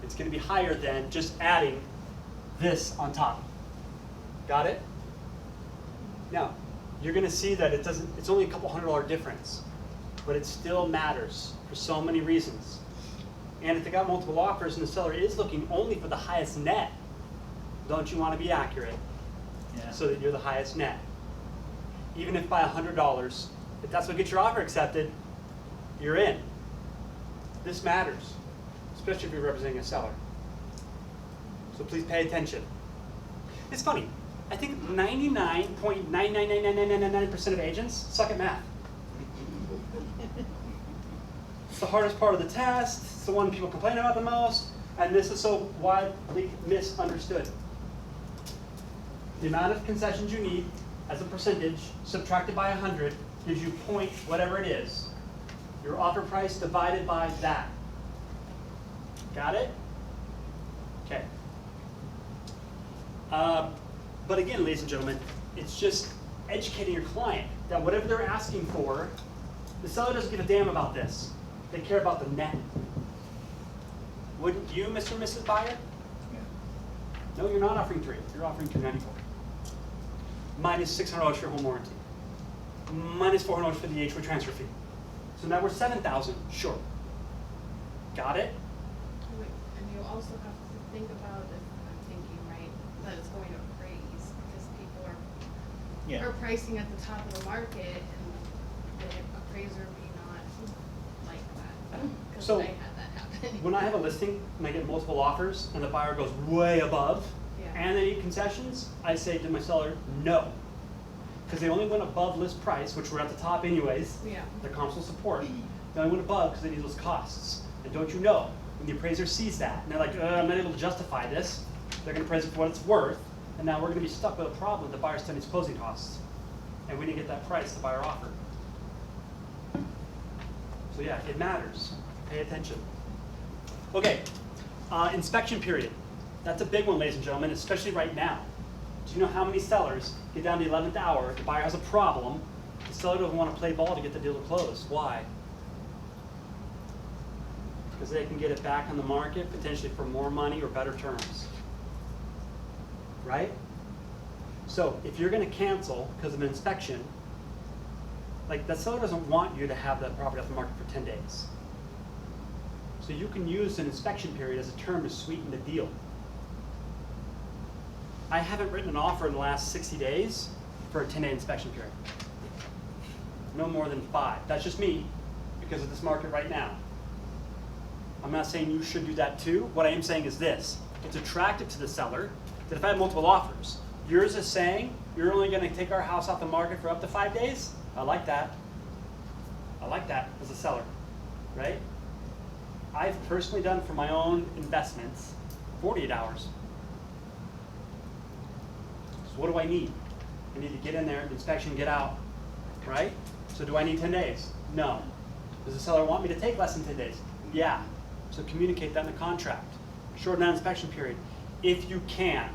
C: It's going to be higher than just adding this on top. Got it? Now, you're going to see that it's only a couple $100 difference, but it still matters for so many reasons. And if they got multiple offers and the seller is looking only for the highest net, don't you want to be accurate so that you're the highest net? Even if by $100, if that's what gets your offer accepted, you're in. This matters, especially if you're representing a seller. So please pay attention. It's funny. I think 99.9999999% of agents suck at math. It's the hardest part of the test. It's the one people complain about the most. And this is so widely misunderstood. The amount of concessions you need as a percentage subtracted by 100 gives you point whatever it is. Your offer price divided by that. Got it? Okay. But again, ladies and gentlemen, it's just educating your client that whatever they're asking for, the seller doesn't give a damn about this. They care about the net. Wouldn't you, Mr. and Mrs. Buyer? No, you're not offering 3. You're offering $294. Minus $600 for your home warranty. Minus $400 for the HOA transfer fee. So now we're $7,000 short. Got it?
H: Wait, and you also have to think about, if I'm thinking right, that it's going to appraise, because people are pricing at the top of the market, and the appraiser may not like that, because
C: So,
H: I had that happen.
C: when I have a listing and I get multiple offers and the buyer goes way above
H: Yeah.
C: and they need concessions, I say to my seller, no. Because they only went above list price, which we're at the top anyways.
H: Yeah.
C: The comps will support. They only went above because they need those costs. And don't you know, when the appraiser sees that and they're like, I'm not able to justify this, they're going to appraise it for what it's worth, and now we're going to be stuck with a problem with the buyer spending his closing costs. And we didn't get that price the buyer offered. So yeah, it matters. Pay attention. Okay, inspection period. That's a big one, ladies and gentlemen, especially right now. Do you know how many sellers get down to the 11th hour, the buyer has a problem, the seller doesn't want to play ball to get the deal to close? Why? Because they can get it back on the market, potentially for more money or better terms. Right? So if you're going to cancel because of an inspection, like the seller doesn't want you to have that property off the market for 10 days. So you can use an inspection period as a term to sweeten the deal. I haven't written an offer in the last 60 days for a 10-day inspection period. No more than 5. That's just me because of this market right now. I'm not saying you should do that too. What I am saying is this. It's attractive to the seller that if I have multiple offers, yours is saying you're only going to take our house off the market for up to 5 days. I like that. I like that as a seller, right? I've personally done for my own investments 48 hours. So what do I need? I need to get in there, inspection, get out, right? So do I need 10 days? No. Does the seller want me to take less than 10 days? Yeah. So communicate that in the contract. Shorten that inspection period if you can.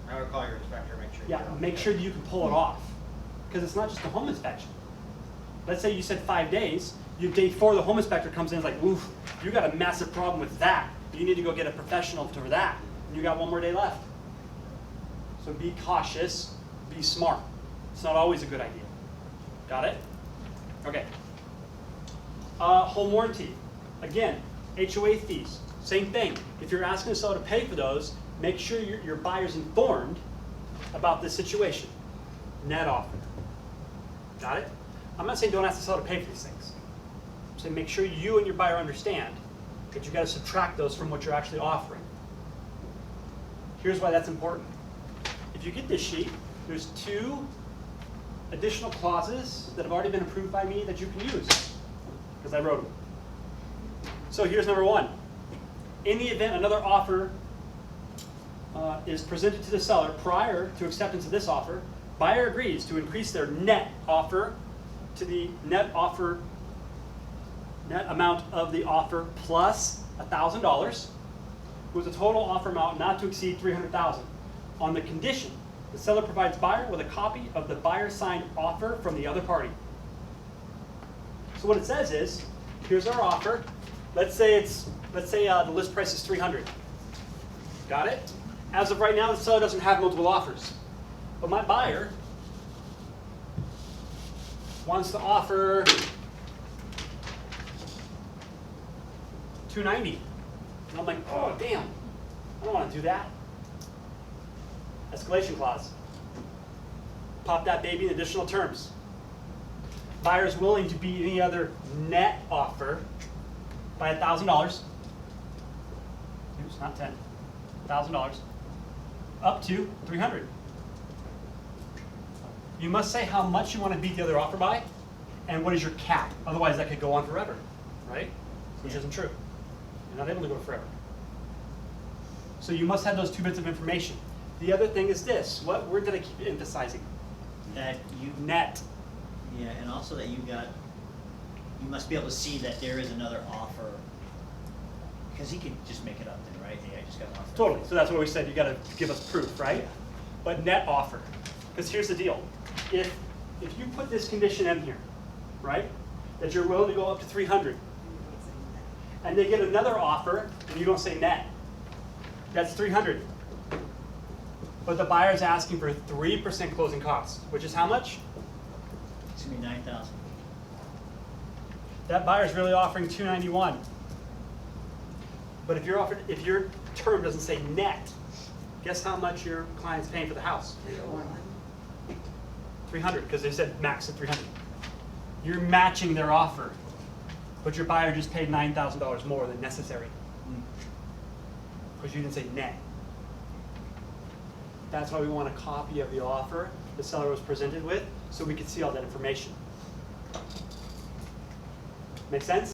A: I would call your inspector, make sure.
C: Yeah, make sure that you can pull it off. Because it's not just a home inspection. Let's say you said 5 days. Day 4, the home inspector comes in and is like, oof, you got a massive problem with that. You need to go get a professional for that. And you got 1 more day left. So be cautious, be smart. It's not always a good idea. Got it? Okay. Home warranty. Again, HOA fees, same thing. If you're asking the seller to pay for those, make sure your buyer's informed about this situation. Net offer. Got it? I'm not saying don't ask the seller to pay for these things. I'm saying make sure you and your buyer understand that you've got to subtract those from what you're actually offering. Here's why that's important. If you get this sheet, there's 2 additional clauses that have already been approved by me that you can use, because I wrote them. So here's number 1. In the event another offer is presented to the seller prior to acceptance of this offer, buyer agrees to increase their net offer to the net amount of the offer plus $1,000 with a total offer amount not to exceed $300,000 on the condition the seller provides buyer with a copy of the buyer signed offer from the other party. So what it says is, here's our offer. Let's say the list price is $300,000. Got it? As of right now, the seller doesn't have multiple offers, but my buyer wants to offer $290,000. And I'm like, oh damn, I don't want to do that. Escalation clause. Pop that baby in additional terms. Buyer is willing to beat any other net offer by $1,000. Oops, not 10. $1,000. Up to $300,000. You must say how much you want to beat the other offer by, and what is your cap. Otherwise, that could go on forever, right? Which isn't true. You're not able to go forever. So you must have those 2 bits of information. The other thing is this. What word did I keep emphasizing?
B: That you,
C: Net.
B: yeah, and also that you must be able to see that there is another offer. Because he could just make it up then, right? Hey, I just got an offer.
C: Totally. So that's what we said. You got to give us proof, right?
B: Yeah.
C: But net offer. Because here's the deal. If you put this condition in here, right, that you're willing to go up to 300, and they get another offer, and you don't say net, that's 300. But the buyer's asking for 3% closing costs, which is how much?
B: It's gonna be 9,000.
C: That buyer's really offering 291. But if your term doesn't say net, guess how much your client's paying for the house? 300, because they said max at 300. You're matching their offer, but your buyer just paid $9,000 more than necessary because you didn't say net. That's why we want a copy of the offer the seller was presented with, so we could see all that information. Make sense?